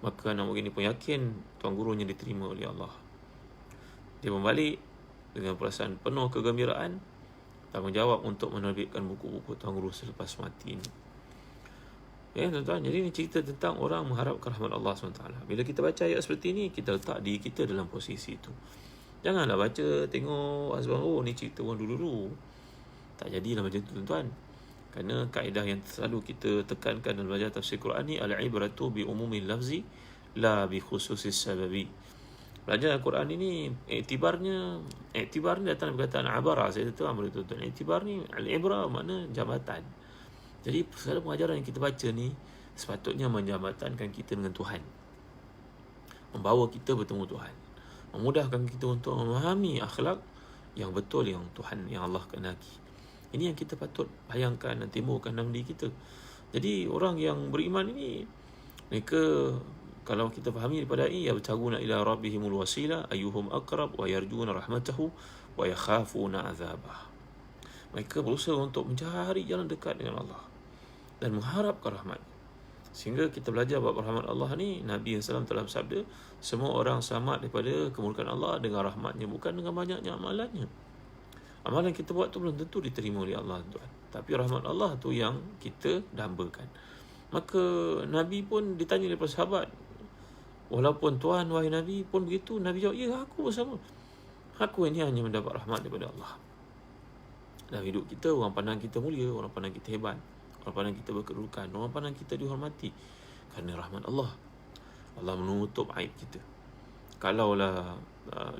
Maka anak murid ni pun yakin tuan gurunya diterima oleh Allah. Dia membalik dengan perasaan penuh kegembiraan, tanggungjawab untuk menerbitkan buku-buku tuan guru selepas mati ini. Tuan-tuan, jadi ini cerita tentang orang mengharapkan rahmat Allah SWT. Bila kita baca ayat seperti ini, kita letak diri kita dalam posisi itu. Janganlah baca, tengok asbab, ni cerita orang dulu-dulu. Tak jadilah macam tu tuan-tuan. Kerana kaedah yang selalu kita tekankan dalam belajar tafsir Quran ni, al-ibratu bi umumil lafzi la bi khususis sababi. Belajar Al-Quran ini iktibarnya datang dari perkataan abara. Saya tahu ambil tuan-tuan. Iktibar ni, al-ibra makna jambatan. Jadi segala pengajaran yang kita baca ni sepatutnya menjambatankan kita dengan Tuhan, membawa kita bertemu Tuhan, memudahkan kita untuk memahami akhlak yang betul yang Tuhan, yang Allah kehendaki. Ini yang kita patut bayangkan dan timbulkan dalam diri kita. Jadi orang yang beriman ini, mereka kalau kita fahami daripada ini, yabtaguna ila rabbihimul wasila ayyuhum aqrab wa yarjuna rahmatahu wa yakhafuna azabah. Mereka berusaha untuk mencari jalan dekat dengan Allah dan mengharapkan rahmat. Sehingga kita belajar bab rahmat Allah ni, Nabi SAW telah bersabda, semua orang selamat daripada kemurkaan Allah dengan rahmatnya, bukan dengan banyaknya amalannya. Amalan kita buat tu belum tentu diterima oleh Allah tuan, tapi rahmat Allah tu yang kita dambakan. Maka Nabi pun ditanya oleh para sahabat, walaupun Tuhan, wahai Nabi, pun begitu? Nabi jawab, ya, aku bersama. Aku ini hanya mendapat rahmat daripada Allah. Dalam hidup kita, orang pandang kita mulia, orang pandang kita hebat, orang pandang kita berkedudukan, orang pandang kita dihormati kerana rahmat Allah. Allah menutup aib kita. Kalaulah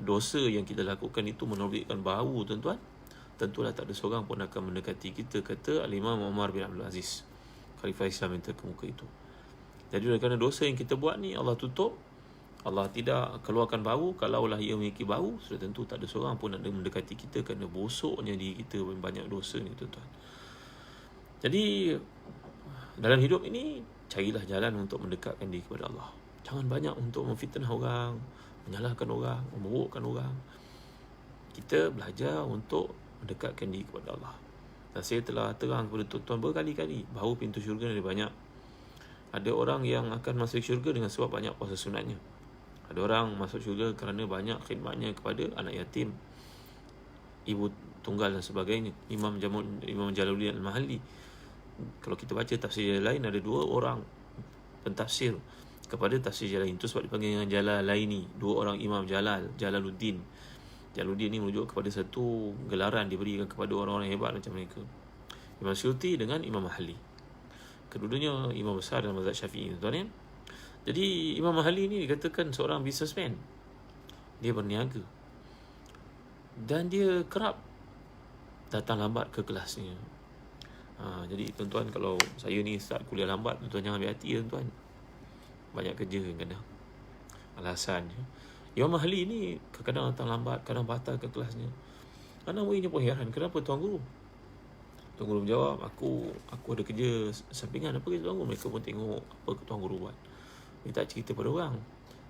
dosa yang kita lakukan itu menerbitkan bau tuan-tuan, tentulah tak ada seorang pun akan mendekati kita, kata Al-Imam Umar bin Abdul Aziz, Khalifah Islam yang terkemuka itu. Jadi kerana dosa yang kita buat ni Allah tutup, Allah tidak keluarkan bau. Kalaulah ia memiliki bau, sudah tentu tak ada seorang pun ada mendekati kita kerana bosoknya diri kita, banyak dosa ni tuan-tuan. Jadi dalam hidup ini, carilah jalan untuk mendekatkan diri kepada Allah. Jangan banyak untuk memfitnah orang, menyalahkan orang, memburukkan orang. Kita belajar untuk mendekatkan diri kepada Allah. Dan saya telah terang kepada tuan-tuan berkali-kali bahawa pintu syurga ni banyak. Ada orang yang akan masuk syurga dengan sebab banyak puasa sunatnya. Ada orang masuk syurga kerana banyak khidmatnya kepada anak yatim, ibu Tunggal dan sebagainya. Imam Jalaluddin Al-Mahalli, kalau kita baca tafsir lain, ada 2 orang pentafsir kepada tafsir Jalalain. Itu sebab dipanggil dengan Jalalaini, 2 orang Imam Jalaluddin. Jalaluddin ni merujuk kepada satu gelaran diberikan kepada orang-orang hebat macam mereka. Imam Suyuti dengan Imam Mahalli, kedua-duanya imam besar dalam mazhab Syafi'i, tuan-tuan ya. Jadi Imam Mahalli ni dikatakan seorang businessman. Dia berniaga dan dia kerap datang lambat ke kelasnya. Jadi tuan-tuan, kalau saya ni start kuliah lambat, tuan-tuan jangan ambil hati, tuan-tuan. Banyak kerja kadang alasan. Imam Mahalli ni kadang datang lambat, kadang batal ke kelasnya. Anak muridnya pun heran, kenapa tuan guru? Tuan guru menjawab, aku ada kerja sampingan. Apa kerja tuan guru? Mereka pun tengok apa tuan guru buat. Dia tak cerita pada orang.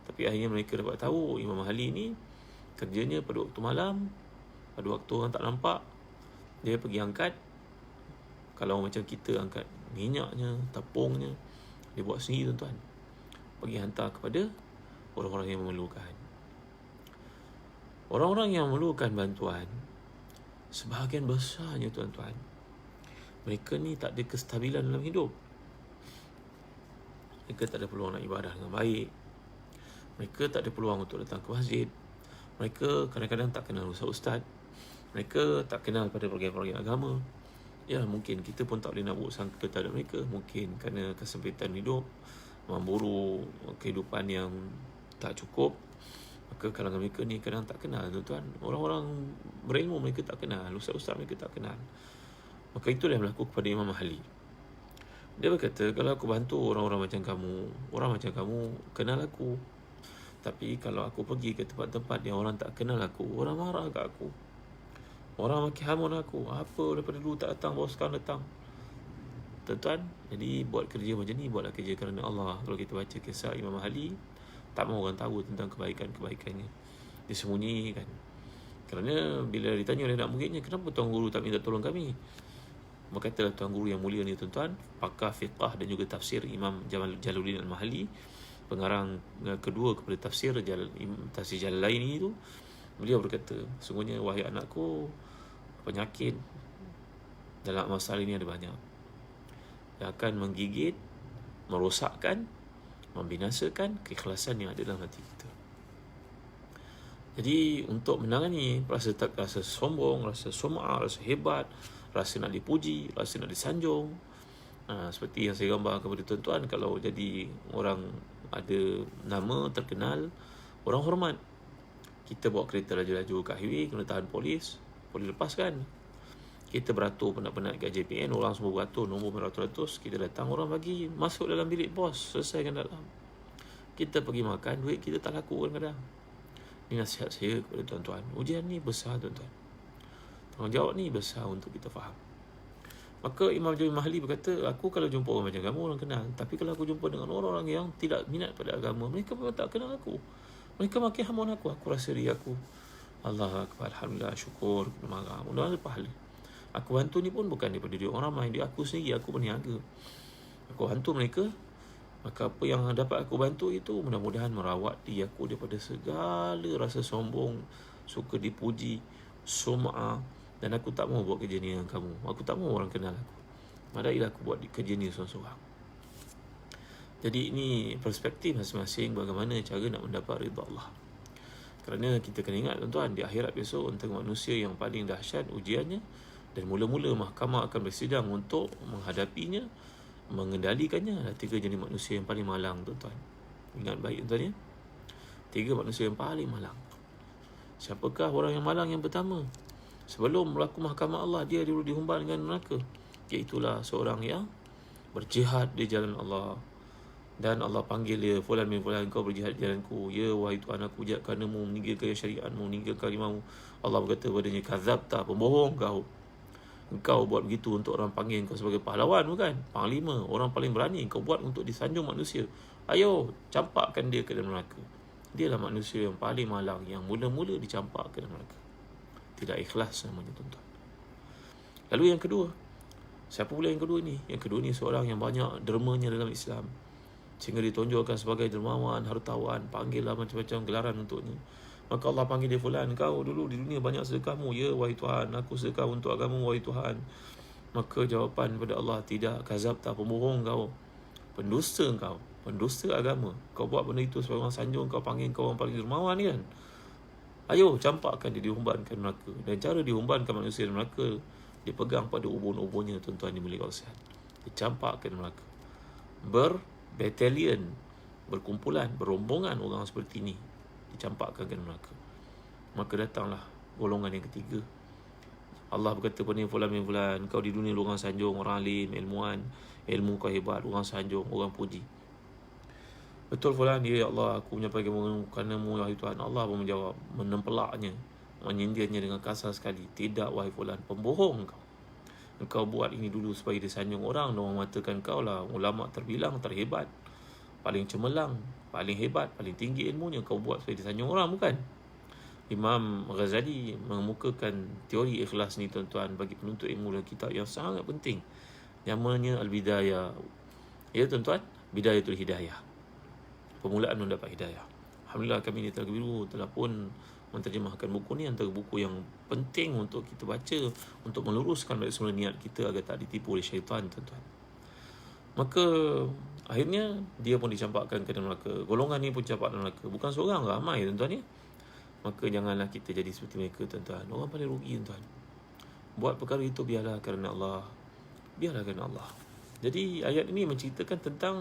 Tapi akhirnya mereka dapat tahu Imam Mahalli ni kerjanya pada waktu malam, pada waktu orang tak nampak, dia pergi angkat. Kalau macam kita angkat minyaknya, tepungnya, dia buat sendiri, tuan-tuan. Pergi hantar kepada orang-orang yang memerlukan. Orang-orang yang memerlukan bantuan, sebahagian besarnya, tuan-tuan, mereka ni tak ada kestabilan dalam hidup. Mereka tak ada peluang nak ibadah dengan baik. Mereka tak ada peluang untuk datang ke masjid. Mereka kadang-kadang tak kenal ustaz-ustaz. Mereka tak kenal pada program-program agama. Ya, mungkin kita pun tak boleh nak buat sangka terhadap mereka. Mungkin kerana kesempitan hidup, memburu kehidupan yang tak cukup, maka kalangan mereka ni kadang tak kenal, tuan-tuan. Orang-orang berilmu mereka tak kenal, ustaz-ustaz mereka tak kenal. Maka itulah yang berlaku kepada Imam Mahalli. Dia berkata, kalau aku bantu orang-orang macam kamu, orang macam kamu kenal aku. Tapi kalau aku pergi ke tempat-tempat yang orang tak kenal aku, orang marah kat aku, orang maki hamun aku. Apa daripada dulu tak datang, baru sekarang datang. Tuan-tuan, jadi buat kerja macam ni, buatlah kerja kerana Allah. Kalau kita baca kisah Imam Mahalli, tak mahu orang tahu tentang kebaikan-kebaikannya. Dia sembunyikan. Kerana bila ditanya oleh anak muridnya, kenapa tuan guru tak minta tolong kami? Berkatalah tuan guru yang mulia ni, tuan-tuan, pakar fiqah dan juga tafsir Imam Jalaluddin Al-Mahalli, pengarang kedua kepada tafsir Jalalain ini tu, beliau berkata, sungguhnya wahai anakku, penyakit dalam masalah ini ada banyak yang akan menggigit, merosakkan, membinasakan keikhlasan yang ada dalam hati kita. Jadi untuk menangani rasa sombong, rasa sum'ah, rasa hebat, rasa nak dipuji, rasa nak disanjung, seperti yang saya gambar kepada tuan-tuan, kalau jadi orang ada nama, terkenal, orang hormat, kita bawa kereta laju-laju kat highway, kena tahan polis lepaskan. Kita beratur penat-penat kat JPN, orang semua beratur nombor beratus-ratus, kita datang, orang bagi masuk dalam bilik bos, selesaikan dalam. Kita pergi makan, duit kita tak laku kadang-kadang. Ini nasihat saya kepada tuan-tuan. Ujian ni besar, tuan-tuan. Tanggungjawab ni besar untuk kita faham. Maka Imam Jalaluddin Mahalli berkata, aku kalau jumpa orang macam kamu, orang kenal. Tapi kalau aku jumpa dengan orang-orang yang tidak minat pada agama, mereka memang tak kenal aku. Mereka makin hamun aku. Aku rasa diri aku, Allah Akbar, Alhamdulillah, syukur, marah, mudah-mudahan pahala. Aku bantu ni pun bukan daripada dia orang ramai, dia aku sendiri, aku berniaga. Aku bantu mereka, maka apa yang dapat aku bantu itu mudah-mudahan merawat diri aku daripada segala rasa sombong, suka dipuji, sum'ah. Dan aku tak mahu buat kerja ni dengan kamu. Aku tak mahu orang kenal aku. Madailah aku buat kerja ni seorang-seorang. Jadi ini perspektif masing-masing bagaimana cara nak mendapat ridha Allah. Kerana kita kena ingat, tuan-tuan, di akhirat besok untuk manusia yang paling dahsyat ujiannya, dan mula-mula mahkamah akan bersidang untuk menghadapinya, mengendalikannya, adalah 3 jenis manusia yang paling malang, tuan-tuan. Ingat baik, tuan-tuan ya. 3 manusia yang paling malang. Siapakah orang yang malang yang pertama? Sebelum berlaku mahkamah Allah, dia dulu dihumban dengan neraka. Iaitulah seorang yang berjihad di jalan Allah. Dan Allah panggil dia, fulan bin fulan, kau berjihad di jalanku. Ya, wahai Tuhan, aku jihad kerana-Mu, meninggalkan syariatmu, meninggalkan kalimatmu. Allah berkata padanya, kazabta, pembohong kau. Engkau buat begitu untuk orang panggil kau sebagai pahlawan, bukan? Panglima, orang paling berani. Kau buat untuk disanjung manusia. Ayo, campakkan dia ke dalam neraka. Dialah manusia yang paling malang, yang mula-mula dicampak ke dalam neraka. Tidak ikhlas namanya, tuan-tuan. Lalu yang kedua, siapa pula yang kedua ni? Yang kedua ni seorang yang banyak dermanya dalam Islam, sehingga ditonjolkan sebagai dermawan, hartawan, panggillah macam-macam gelaran untuknya. Maka Allah panggil dia, fulan, kau dulu di dunia banyak sedekahmu. Ya wahai Tuhan, aku sedekah untuk agama wahai Tuhan. Maka jawapan pada Allah, tidak, kazab, tak, pembohong kau, pendusta kau, pendusta agama. Kau buat benda itu sebagai orang sanjung, kau panggil kau orang paling dermawan ni kan. Ayo campakkan dia, dihumbankan neraka. Dan cara dihumbankan manusia dalam neraka, dia pegang pada ubun-ubunnya, tuan-tuan dimiliki Allah. Dia campakkan neraka. Berbatalion, berkumpulan, berombongan orang seperti ini dicampakkan ke neraka. Maka datanglah golongan yang ketiga. Allah berkata pada fulan bin fulan, kau di dunia orang sanjung, orang alim, ilmuwan, ilmu kau hebat, orang sanjung, orang puji. Betul fulan? Ya Allah, aku menyampaikan kerana-Mu wahai Tuhan. Allah pun menjawab, menempelaknya, menyindirnya dengan kasar sekali. Tidak wahai fulan, pembohong kau. Engkau buat ini dulu supaya disanjung orang, dan orang mengatakan kau lah ulama terbilang, terhebat, paling cemerlang, paling hebat, paling tinggi ilmunya. Kau buat supaya disanjung orang, bukan? Imam Ghazali mengemukakan teori ikhlas ni, tuan-tuan, bagi penuntut ilmu dalam kitab yang sangat penting, namanya Al-Bidayah. Ya tuan-tuan, Bidayatul Hidayah, permulaan mendapat hidayah. Alhamdulillah kami di Telaga Biru telah pun menterjemahkan buku ni, antara buku yang penting untuk kita baca untuk meluruskan balik semula niat kita agar tak ditipu oleh syaitan, tuan-tuan. Maka akhirnya dia pun dicampakkan ke dalam neraka. Golongan ni pun campak dalam neraka. Bukan seorang, ramai, tuan-tuan ya. Maka janganlah kita jadi seperti mereka, tuan-tuan. Orang paling rugi, tuan-tuan. Buat perkara itu biarlah kerana Allah. Biarlah kerana Allah. Jadi ayat ini menceritakan tentang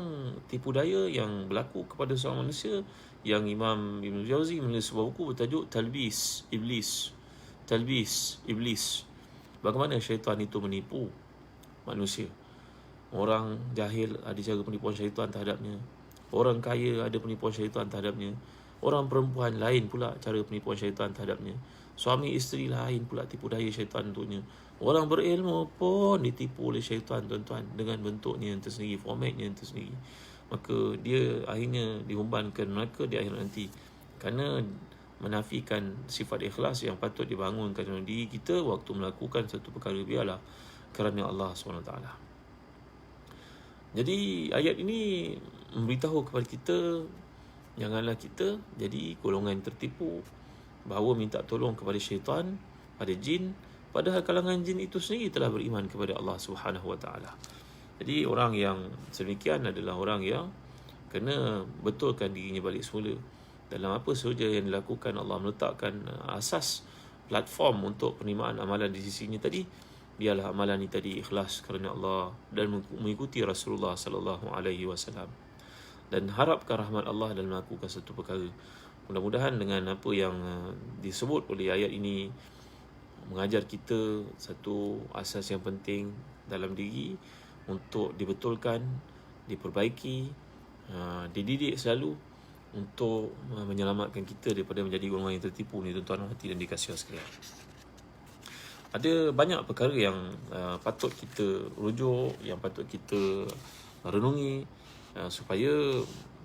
tipu daya yang berlaku kepada seorang manusia, yang Imam Ibn Jauzi menulis sebuah buku bertajuk Talbis Iblis. Talbis Iblis. Bagaimana syaitan itu menipu manusia. Orang jahil ada cara penipuan syaitan terhadapnya. Orang kaya ada penipuan syaitan terhadapnya. Orang perempuan lain pula cara penipuan syaitan terhadapnya. Suami isteri lain pula tipu daya syaitan untuknya. Orang berilmu pun ditipu oleh syaitan, tuan-tuan, dengan bentuknya yang tersendiri, formatnya yang tersendiri. Maka dia akhirnya dihumbankan neraka di akhir nanti, kerana menafikan sifat ikhlas yang patut dibangunkan dalam diri kita waktu melakukan satu perkara, biarlah kerana Allah SWT. Jadi ayat ini memberitahu kepada kita, janganlah kita jadi golongan tertipu, bahawa minta tolong kepada syaitan, pada jin, padahal kalangan jin itu sendiri telah beriman kepada Allah SWT. Jadi orang yang sedemikian adalah orang yang kena betulkan dirinya balik semula. Dalam apa sahaja yang dilakukan, Allah meletakkan asas platform untuk penerimaan amalan di sisinya tadi. Biarlah amalan ini tadi ikhlas kerana Allah dan mengikuti Rasulullah SAW, dan harapkan rahmat Allah dalam melakukan satu perkara. Mudah-mudahan dengan apa yang disebut oleh ayat ini mengajar kita satu asas yang penting dalam diri untuk dibetulkan, diperbaiki, dididik selalu untuk menyelamatkan kita daripada menjadi golongan yang tertipu ni, tuan-tuan hati dan dikasihi sekalian. Ada banyak perkara yang patut kita rujuk, yang patut kita renungi, supaya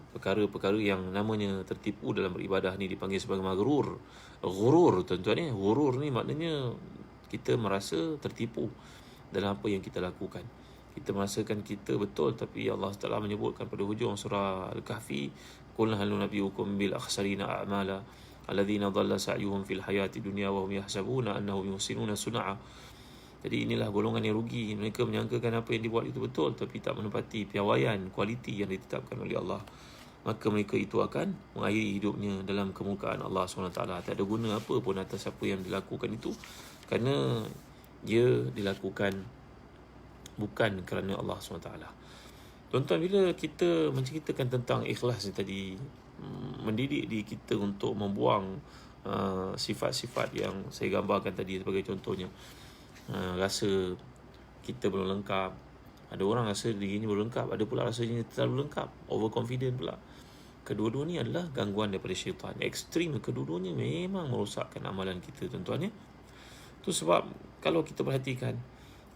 perkara-perkara yang namanya tertipu dalam beribadah ni dipanggil sebagai maghrur. Ghurur, tuan-tuan ni. Ghurur ni maknanya kita merasa tertipu dalam apa yang kita lakukan. Kita merasakan kita betul, tapi Allah Taala menyebutkan pada hujung surah Al-Kahfi, qul hal nunabbiukum bil akhsarina a'mala alladzina dhalla sa'yuhum fil hayati dunya wa hum yahsabuna annahum yuhsinuna sun'a. Jadi inilah golongan yang rugi. Mereka menyangkakan apa yang dibuat itu betul, tapi tak menepati piawaian, kualiti yang ditetapkan oleh Allah. Maka mereka itu akan mengakhiri hidupnya dalam kemurkaan Allah SWT. Tak ada guna apa pun atas apa yang dilakukan itu, kerana dia dilakukan bukan kerana Allah SWT. Tuan-tuan, bila kita menceritakan tentang ikhlas ni tadi, mendidik diri kita untuk membuang sifat-sifat yang saya gambarkan tadi sebagai contohnya. Rasa kita belum lengkap. Ada orang rasa dirinya belum lengkap, ada pula rasanya terlalu lengkap, overconfident pula. Kedua-dua ni adalah gangguan daripada syaitan. Ekstrim kedua-duanya memang merosakkan amalan kita, tuan-tuan ya. Itu sebab kalau kita perhatikan,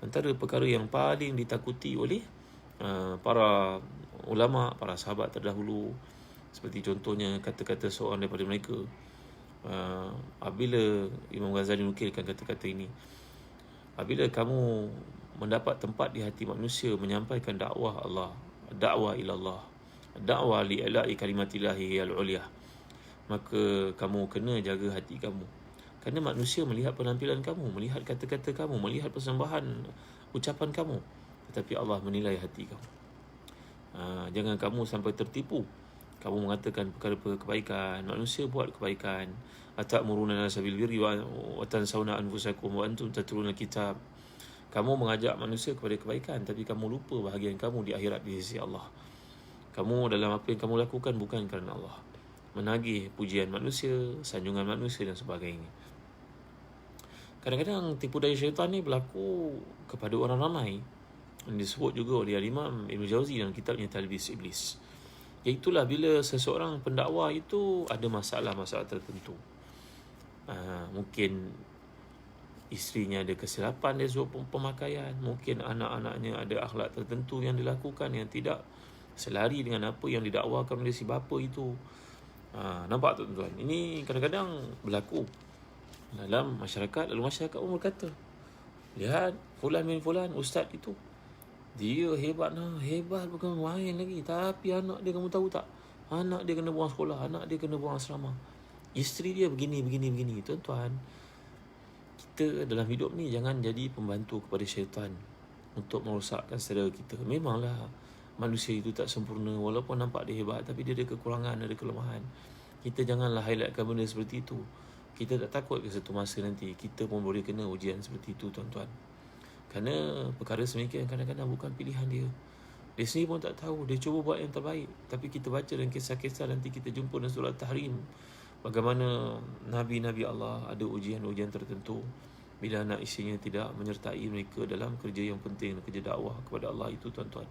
antara perkara yang paling ditakuti oleh para ulama, para sahabat terdahulu, seperti contohnya kata-kata seorang daripada mereka, apabila Imam Ghazali nukilkan kata-kata ini, apabila kamu mendapat tempat di hati manusia menyampaikan dakwah Allah, dakwah ilallah, dakwah li'ala'i kalimatillahi al-uliyah, maka kamu kena jaga hati kamu. Kerana manusia melihat penampilan kamu, melihat kata-kata kamu, melihat persembahan ucapan kamu, tetapi Allah menilai hati kamu. Jangan kamu sampai tertipu. Kamu mengatakan perkara-perkara kebaikan, manusia buat kebaikan. Atamuruna an-nasa bil birri wa tansawna anfusakum wa antum tatluna kitab. Kamu mengajak manusia kepada kebaikan, tapi kamu lupa bahagian kamu di akhirat di sisi Allah. Kamu dalam apa yang kamu lakukan bukan kerana Allah. Menagih pujian manusia, sanjungan manusia dan sebagainya. Kadang-kadang tipu daya syaitan ni berlaku kepada orang ramai. Disebut juga oleh Imam Ibn Jauzi dalam kitabnya Talbis Iblis. Iaitulah bila seseorang pendakwa itu ada masalah-masalah tertentu. Mungkin isterinya ada kesilapan dari sudut pemakaian, mungkin anak-anaknya ada akhlak tertentu yang dilakukan yang tidak selari dengan apa yang didakwakan oleh si bapa itu. Nampak tak tuan-tuan? Ini kadang-kadang berlaku dalam masyarakat. Lalu masyarakat pun berkata, lihat fulan bin fulan, ustaz itu, dia hebat bukan main lagi. Tapi anak dia, kamu tahu tak, anak dia kena buang sekolah, anak dia kena buang asrama, isteri dia begini. Tuan-tuan, kita dalam hidup ni jangan jadi pembantu kepada syaitan untuk merosakkan saudara kita. Memanglah manusia itu tak sempurna. Walaupun nampak dia hebat, tapi dia ada kekurangan, ada kelemahan. Kita janganlah highlightkan benda seperti itu. Kita tak takut ke satu masa nanti kita pun boleh kena ujian seperti itu, tuan-tuan. Kerana perkara semikian kadang-kadang bukan pilihan dia. Dia sendiri pun tak tahu. Dia cuba buat yang terbaik. Tapi kita baca dalam kisah-kisah, nanti kita jumpa dalam surah Tahrim, bagaimana Nabi-Nabi Allah ada ujian-ujian tertentu bila anak isinya tidak menyertai mereka dalam kerja yang penting, kerja dakwah kepada Allah itu, tuan-tuan.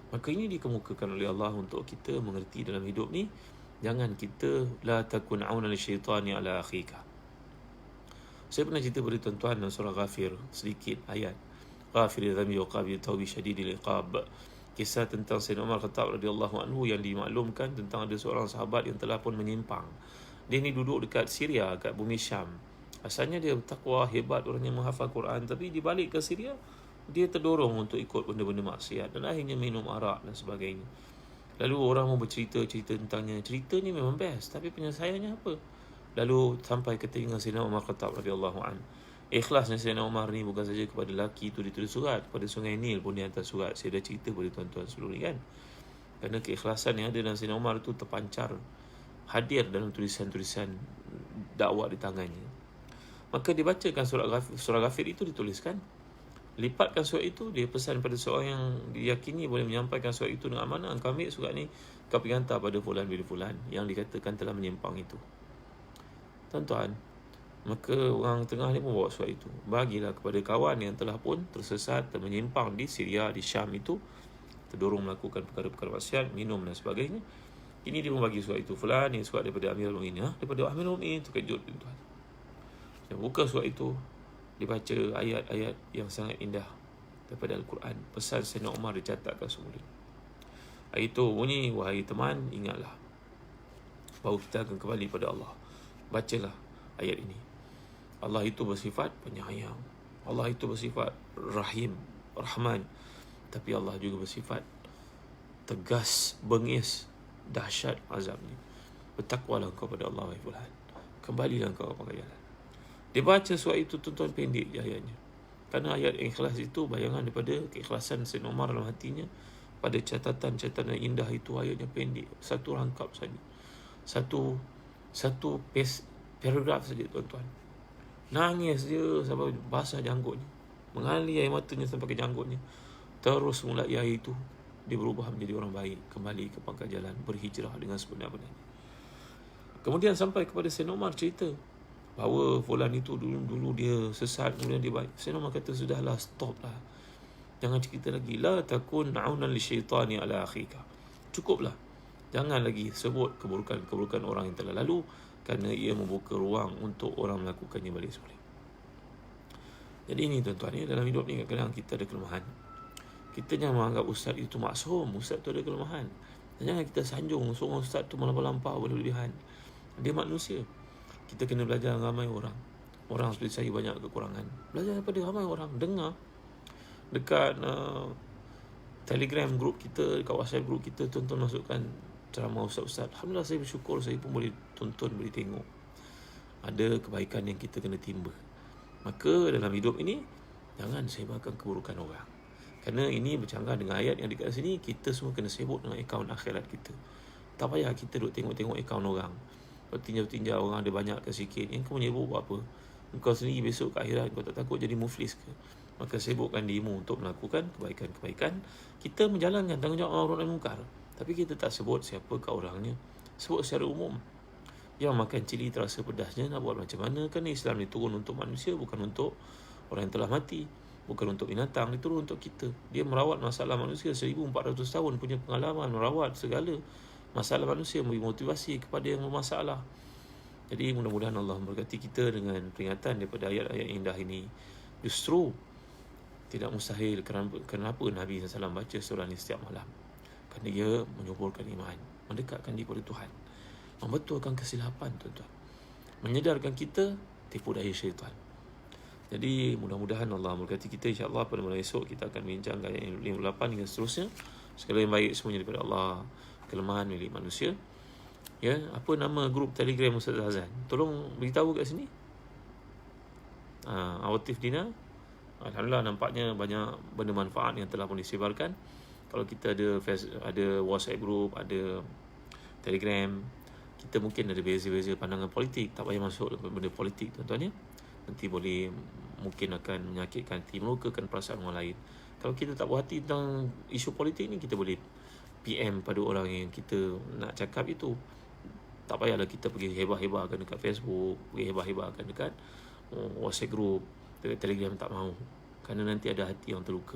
Maka ini dikemukakan oleh Allah untuk kita mengerti dalam hidup ni. Jangan kita la takun auna lisyaitani ala akhika. Saya pernah cerita pada tuan-tuan dalam surah Ghafir sedikit ayat. Ghafir dhanbi wa qabil tawbi syadidil iqab. Kisah tentang Sayyidina Umar Khattab radhiyallahu anhu yang dimaklumkan tentang ada seorang sahabat yang telah pun menyimpang. Dia ni duduk dekat Syria, kat bumi Syam. Asalnya dia bertakwa, hebat, orang yang menghafal Quran, tapi di balik ke Syria dia terdorong untuk ikut benda-benda maksiat dan akhirnya minum arak dan sebagainya. Lalu orang mau bercerita tentangnya. Cerita ni memang best, tapi penyelesaiannya apa? Lalu sampai ke telinga Sayyidina Umar Khattab radhiyallahu an. Ikhlasnya Sayyidina Umar ni bukan saja kepada lelaki itu ditulis surat, kepada Sungai Nil pun dia hantar surat. Saya dah cerita kepada tuan-tuan sebelum ni kan. Kerana keikhlasan yang ada dalam Sayyidina Umar itu terpancar, hadir dalam tulisan-tulisan dakwah di tangannya. Maka dibacakan surah Ghafir itu, dituliskan, lipatkan surat itu. Dia pesan pada seorang yang diyakini boleh menyampaikan surat itu dengan amanah, engkau ambil surat ni, kau pergi hantar pada fulan bin fulan yang dikatakan telah menyimpang itu. Tuan-tuan, maka orang tengah ni pun bawa surat itu, bagilah kepada kawan yang telah pun tersesat, menyimpang di Syria, di Syam itu, terdorong melakukan perkara-perkara maksiat, minum dan sebagainya. Ini dia membagi surat itu. Fulan, ni surat daripada Amirul Mukminin. Daripada Amirul Mukminin, terkejut tuan-tuan. Dia buka surat itu, dibaca ayat-ayat yang sangat indah daripada Al-Quran. Pesan Sayyidina Umar dicatatkan semula. Ayat itu bunyi, wahai teman, ingatlah bahawa kita akan kembali pada Allah. Bacalah ayat ini. Allah itu bersifat penyayang, Allah itu bersifat Rahim, Rahman. Tapi Allah juga bersifat tegas, bengis, dahsyat azabnya. Bertakwalah engkau pada Allah, wahai fulan. Kembalilah engkau kepada jalan. Dia baca surat itu, tuan-tuan, pendek je ayatnya. Kerana ayat ikhlas itu bayangan daripada keikhlasan Sayyidina Umar dalam hatinya. Pada catatan-catatan yang indah itu, ayatnya pendek, satu rangkap saja, satu paragraf saja, tuan-tuan. Nangis dia sampai basah janggutnya, mengalir air matanya sampai ke janggutnya. Terus mulai ayat itu, dia berubah menjadi orang baik, kembali ke pangkal jalan, berhijrah dengan sebenar-benarnya. Kemudian sampai kepada Sayyidina Umar cerita bahawa fulan itu dulu dia sesat, kemudian dia baik. Sayyidina Umar kata, sudahlah, stop lah, jangan cerita lagi. La takun na'unan lisyaitani ala akhika. Cukuplah, jangan lagi sebut keburukan orang yang telah lalu, kerana ia membuka ruang untuk orang melakukannya balik sebalik. Jadi ini, tuan-tuan, ya, dalam hidup ni kadang-kadang kita ada kelemahan. Kita jangan menganggap ustaz itu maksum. Ustaz tu ada kelemahan. Jangan kita sanjung seorang ustaz tu melampau berlebihan. Dia manusia. Kita kena belajar dengan ramai orang. Orang seperti saya banyak kekurangan. Belajar daripada ramai orang. Dengar dekat Telegram group kita, dekat WhatsApp group kita, tuan-tuan masukkan ceramah ustaz-ustaz, alhamdulillah saya bersyukur, saya pun boleh tonton, boleh tengok. Ada kebaikan yang kita kena timba. Maka dalam hidup ini, jangan sebarkan keburukan orang. Kerana ini bercanggah dengan ayat yang dekat sini, kita semua kena sibuk dengan akaun akhirat kita. Tak payah kita duk tengok-tengok akaun orang. Tinjau-tinjau orang ada banyak ke sikit, yang kau menyibuk buat apa? Engkau sendiri besok ke akhirat, kau tak takut jadi muflis ke? Maka sibukkan dirimu untuk melakukan kebaikan-kebaikan. Kita menjalankan tanggungjawab ma'ruf nahi munkar, tapi kita tak sebut siapakah orangnya. Sebut secara umum. Yang makan cili terasa pedasnya, nak buat macam mana? Kerana Islam ni turun untuk manusia, bukan untuk orang yang telah mati. Bukan untuk binatang, dia turun untuk kita. Dia merawat masalah manusia 1400 tahun, punya pengalaman merawat segala masalah manusia, memberi motivasi kepada yang bermasalah. Jadi mudah-mudahan Allah memberkati kita dengan peringatan daripada ayat-ayat indah ini. Justru tidak mustahil kenapa Nabi SAW baca surah ini setiap malam. Kerana dia menyuburkan iman, mendekatkan diri kepada Tuhan, membetulkan kesilapan tuan-tuan, menyedarkan kita tipu daya syaitan. Jadi mudah-mudahan Allah memberkati kita. InsyaAllah pada malam esok kita akan bincang ayat 58 hingga seterusnya. Segala yang baik semuanya daripada Allah, kelemahan milik manusia. Ya, apa nama grup Telegram Ustaz Hazan? Tolong beritahu kat sini. Awatif Dina. Alhamdulillah, nampaknya banyak benda manfaat yang telah pun disebarkan. Kalau kita ada WhatsApp group, ada Telegram, kita mungkin ada beza-beza pandangan politik. Tak payah masuk benda politik tuan-tuan ya. Nanti boleh mungkin akan menyakitkan hati, melukakan perasaan orang lain. Kalau kita tak puas hati tentang isu politik ni, kita boleh PM pada orang yang kita nak cakap itu. Tak payahlah kita pergi hebah-hebahkan dekat Facebook, pergi hebah-hebahkan dekat WhatsApp group, dekat Telegram, tak mahu. Kerana nanti ada hati yang terluka.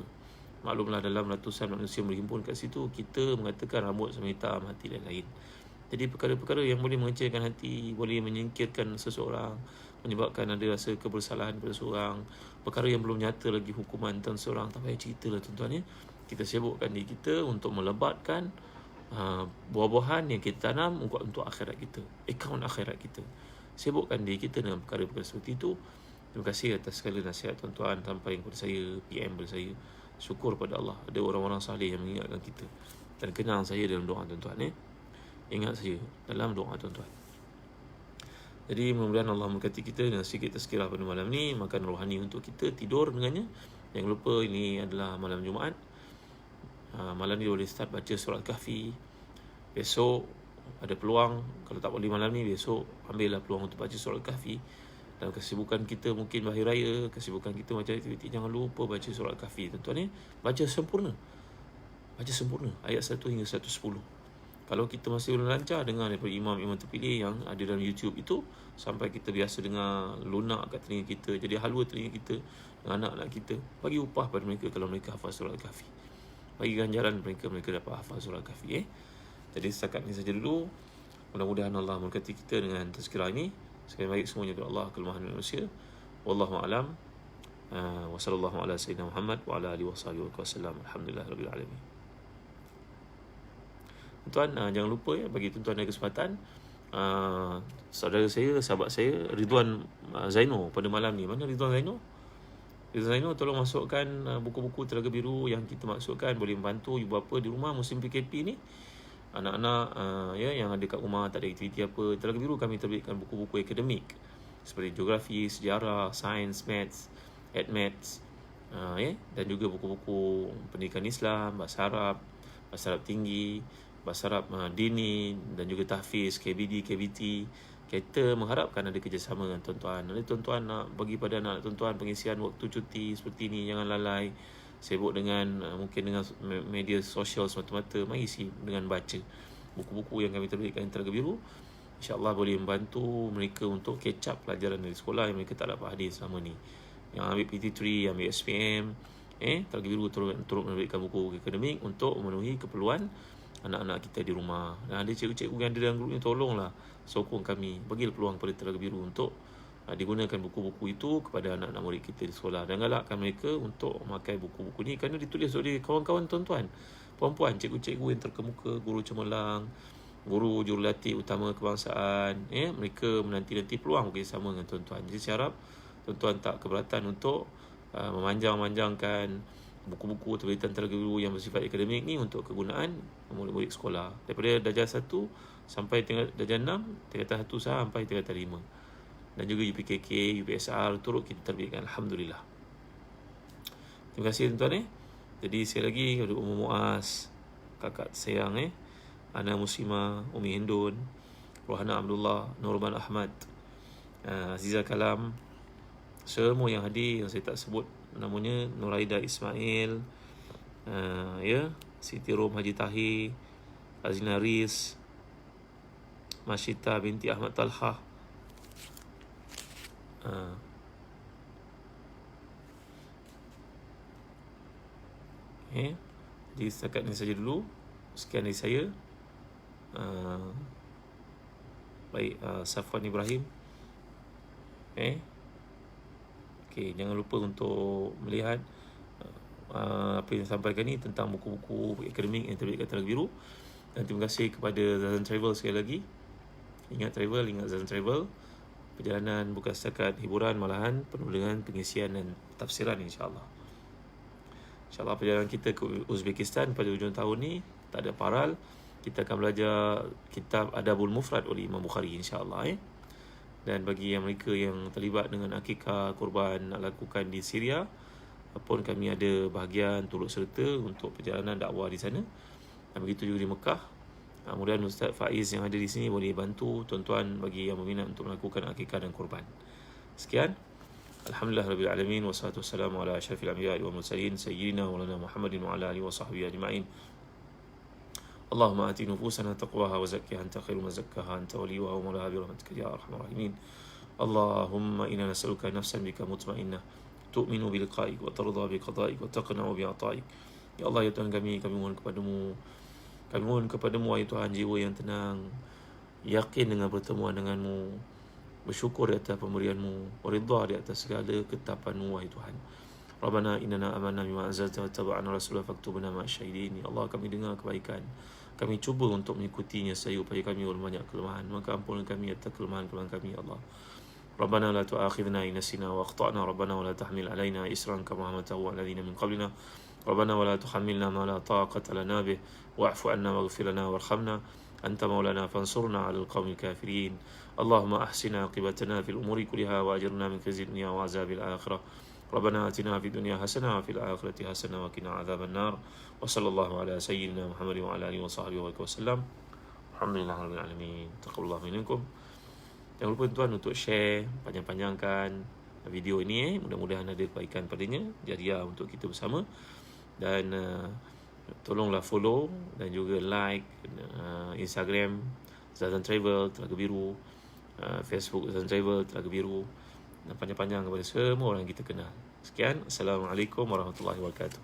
Maklumlah, dalam ratusan manusia berhimpun kat situ, kita mengatakan rambut sama hitam, hati lain-lain. Jadi perkara-perkara yang boleh mengecilkan hati, boleh menyingkirkan seseorang, menyebabkan ada rasa kebersalahan pada seorang, perkara yang belum nyata lagi hukuman tentang seorang, tak payah cerita lah tuan-tuan ya. Kita sibukkan diri kita untuk melebatkan buah-buahan yang kita tanam untuk akhirat kita, akaun akhirat kita. Sibukkan diri kita dengan perkara-perkara seperti itu. Terima kasih atas segala nasihat tuan-tuan sampai kepada saya, PM kepada saya. Syukur pada Allah, ada orang-orang salih yang mengingatkan kita. Dan kenang saya dalam doa tuan-tuan ya. Ingat saya dalam doa tuan-tuan. Jadi mudah-mudahan Allah memberkati kita dengan sedikit tazkirah pada malam ni, makan rohani untuk kita, tidur dengannya. Jangan lupa ini adalah malam Jumaat. Malam ni boleh start baca surat Kahfi. Besok ada peluang, kalau tak boleh malam ni, besok ambillah peluang untuk baca surat Kahfi. Dalam kesibukan kita mungkin bahir raya, kesibukan kita macam aktiviti, jangan lupa baca surat Kahfi tuan-tuan ya. Baca sempurna. Baca sempurna ayat 1 hingga 110. Kalau kita masih belum lancar, dengar daripada imam-imam terpilih yang ada dalam YouTube itu, sampai kita biasa dengar, lunak kat telinga kita, jadi halwa telinga kita dengan anak-anak kita. Bagi upah pada mereka kalau mereka hafal surat Kahfi. Bagi ganjaran mereka dapat hafal surat Kahfi Jadi setakat ini saja dulu. Mudah-mudahan Allah memberkati kita dengan tazkirah ini. Sekali baik semuanya dari Allah, kelemahan manusia. Wallahu a'lam. Wa sallallahu ala sayyidina Muhammad wa ala alihi washabihi wasallam. Alhamdulillahirabbil alamin. Tuan, jangan lupa ya, bagi tuan-tuan ada kesempatan, saudara saya, sahabat saya Ridwan Zaino pada malam ni. Mana Ridwan Zaino? Ridwan Zaino, tolong masukkan buku-buku Telaga Biru yang kita masukkan, boleh membantu ibu bapa di rumah musim PKP ni. Anak-anak yang ada kat rumah tak ada aktiviti apa, Telaga Biru kami terbitkan buku-buku akademik seperti geografi, sejarah, sains, maths, admaths, dan juga buku-buku pendidikan Islam, bahasa Arab tinggi, bahasa Arab dini, dan juga tahfiz, KBD, KBT. Kita mengharapkan ada kerjasama dengan tuan-tuan. Ada tuan-tuan nak bagi pada anak tuan-tuan pengisian waktu cuti seperti ini, jangan lalai sibuk dengan mungkin dengan media sosial semata-mata. Mari isi dengan baca buku-buku yang kami terbitkan Telaga Biru. InsyaAllah boleh membantu mereka untuk catch up pelajaran dari sekolah yang mereka tak dapat hadir selama ni. Yang ambil PT3, yang ambil SPM, Telaga Biru turut menerbitkan buku akademik untuk memenuhi keperluan anak-anak kita di rumah. Dan ada cikgu-cikgu yang ada dalam grup ni, tolonglah sokong kami, bagilah peluang pada Telaga Biru untuk digunakan buku-buku itu kepada anak-anak murid kita di sekolah, dan galakkan mereka untuk memakai buku-buku ni kerana ditulis oleh kawan-kawan tuan-tuan puan-puan, cikgu-cikgu yang terkemuka, guru cemerlang, guru jurulatih utama kebangsaan. Mereka menanti-nanti peluang bekerjasama dengan tuan-tuan. Jadi saya harap tuan-tuan tak keberatan untuk memanjang-manjangkan buku-buku terbitan Telaga Biru yang bersifat akademik ni untuk kegunaan murid-murid sekolah. Daripada darjah 1 sampai darjah 6, tingkatan 1 sampai tingkatan 5. Dan juga UPKK, UPSR turut kita terbitkan. Alhamdulillah. Terima kasih tuan-tuan. Jadi sekali lagi kepada Ummu Muaz, kakak sayang Ana Muslimah, Umi Hindun, Rohana Abdullah, Nurman Ahmad, Aziza Kalam, semua yang hadir yang saya tak sebut namanya, Nuraida Ismail, Siti Rom Haji Tahir, Azina Riz, Masyita binti Ahmad Talha, jadi setakat ini saja dulu. Sekian dari saya. Baik, Safwan Ibrahim. Okey, jangan lupa untuk melihat apa yang saya sampaikan ni tentang buku-buku akademik yang terbitkan Telaga Biru. Dan terima kasih kepada Zazan Travel sekali lagi. Ingat travel, ingat Zazan Travel. Perjalanan bukan setakat hiburan, malahan penuh dengan pengisian dan tafsiran, insya-Allah. InsyaAllah perjalanan kita ke Uzbekistan pada hujung tahun ni tak ada paral. Kita akan belajar kitab Adabul Mufrad oleh Imam Bukhari, insya-Allah. Dan bagi yang mereka yang terlibat dengan akikah kurban nak lakukan di Syria, pun kami ada bahagian turut serta untuk perjalanan dakwah di sana. Dan begitu juga di Mekah. Mudah-mudahan Ustaz Faiz yang ada di sini boleh bantu tuan-tuan bagi yang berminat untuk melakukan akikah dan kurban. Sekian. Alhamdulillah Rabbil Alamin. Wassalatu wassalamu ala asyrafil anbiya'i wal mursalin Sayyidina wa lana Muhammadin wa ala alihi wa sahbihi ajma'in. Allahumma ati nufusana taqwaha wa zakkiha anta khairu man zakkaha anta waliyuha wa mawlaha bi rahmatika ya arhamar rahimin. Allahumma inna nas'aluka nafsan bika mutmainnah tu'minu bi liqa'ik wa tardha bi qada'ik wa taqna'u bi ata'ik. Ya Allah, ya Tuhan kami mohon kepadamu. Kami mohon kepadamu, wahai Tuhan, jiwa yang tenang, yakin dengan pertemuan denganmu, bersyukur di atas pemberianmu, ridha di atas segala ketetapanmu, wahai Tuhan. Rabbana innana amanna bima anzalta wa taba'ana rasulah faktubna ma'asyahidin. Ya Allah, kami dengar kebaikan, kami cuba untuk mengikutinya sahaja upaya kami banyak kelemahan, maka ampunkan kami atas kelemahan-kelemahan kami, ya Allah. Rabbana la tu'akhidhna in nasina wa akhtana. Rabbana wa la tahmil alaina isran kama hamaltahu 'ala alladhina min qablina. Rabbana wa la tuhammilna ma la taqata lana bih wa'fu 'anna waghfir lana warhamna anta maulana fansurna 'alal qaumil kafirin. Allahumma ahsina 'aqibatana fil umuri kulliha wa ajirna min khizyi dunya wa 'adzabil akhirah. Rabbana atina fid dunya hasanah wa fil akhirati hasanah wa qina 'adzaban nar. Wa sallallahu ala sayyidina Muhammadin wa ala alihi wa sahbihi wa sallam. Alhamdulillahirabbil alamin. Taqabbalallahu minkum. Jangan lupa tuan untuk share, panjang-panjangkan video ini. Mudah-mudahan ada kebaikan padanya, jariah untuk kita bersama. Dan tolonglah follow dan juga like Instagram Zazan Travel Telaga Biru, Facebook Zazan Travel Telaga Biru, dan panjang-panjang kepada semua orang kita kenal. Sekian, Assalamualaikum warahmatullahi wabarakatuh.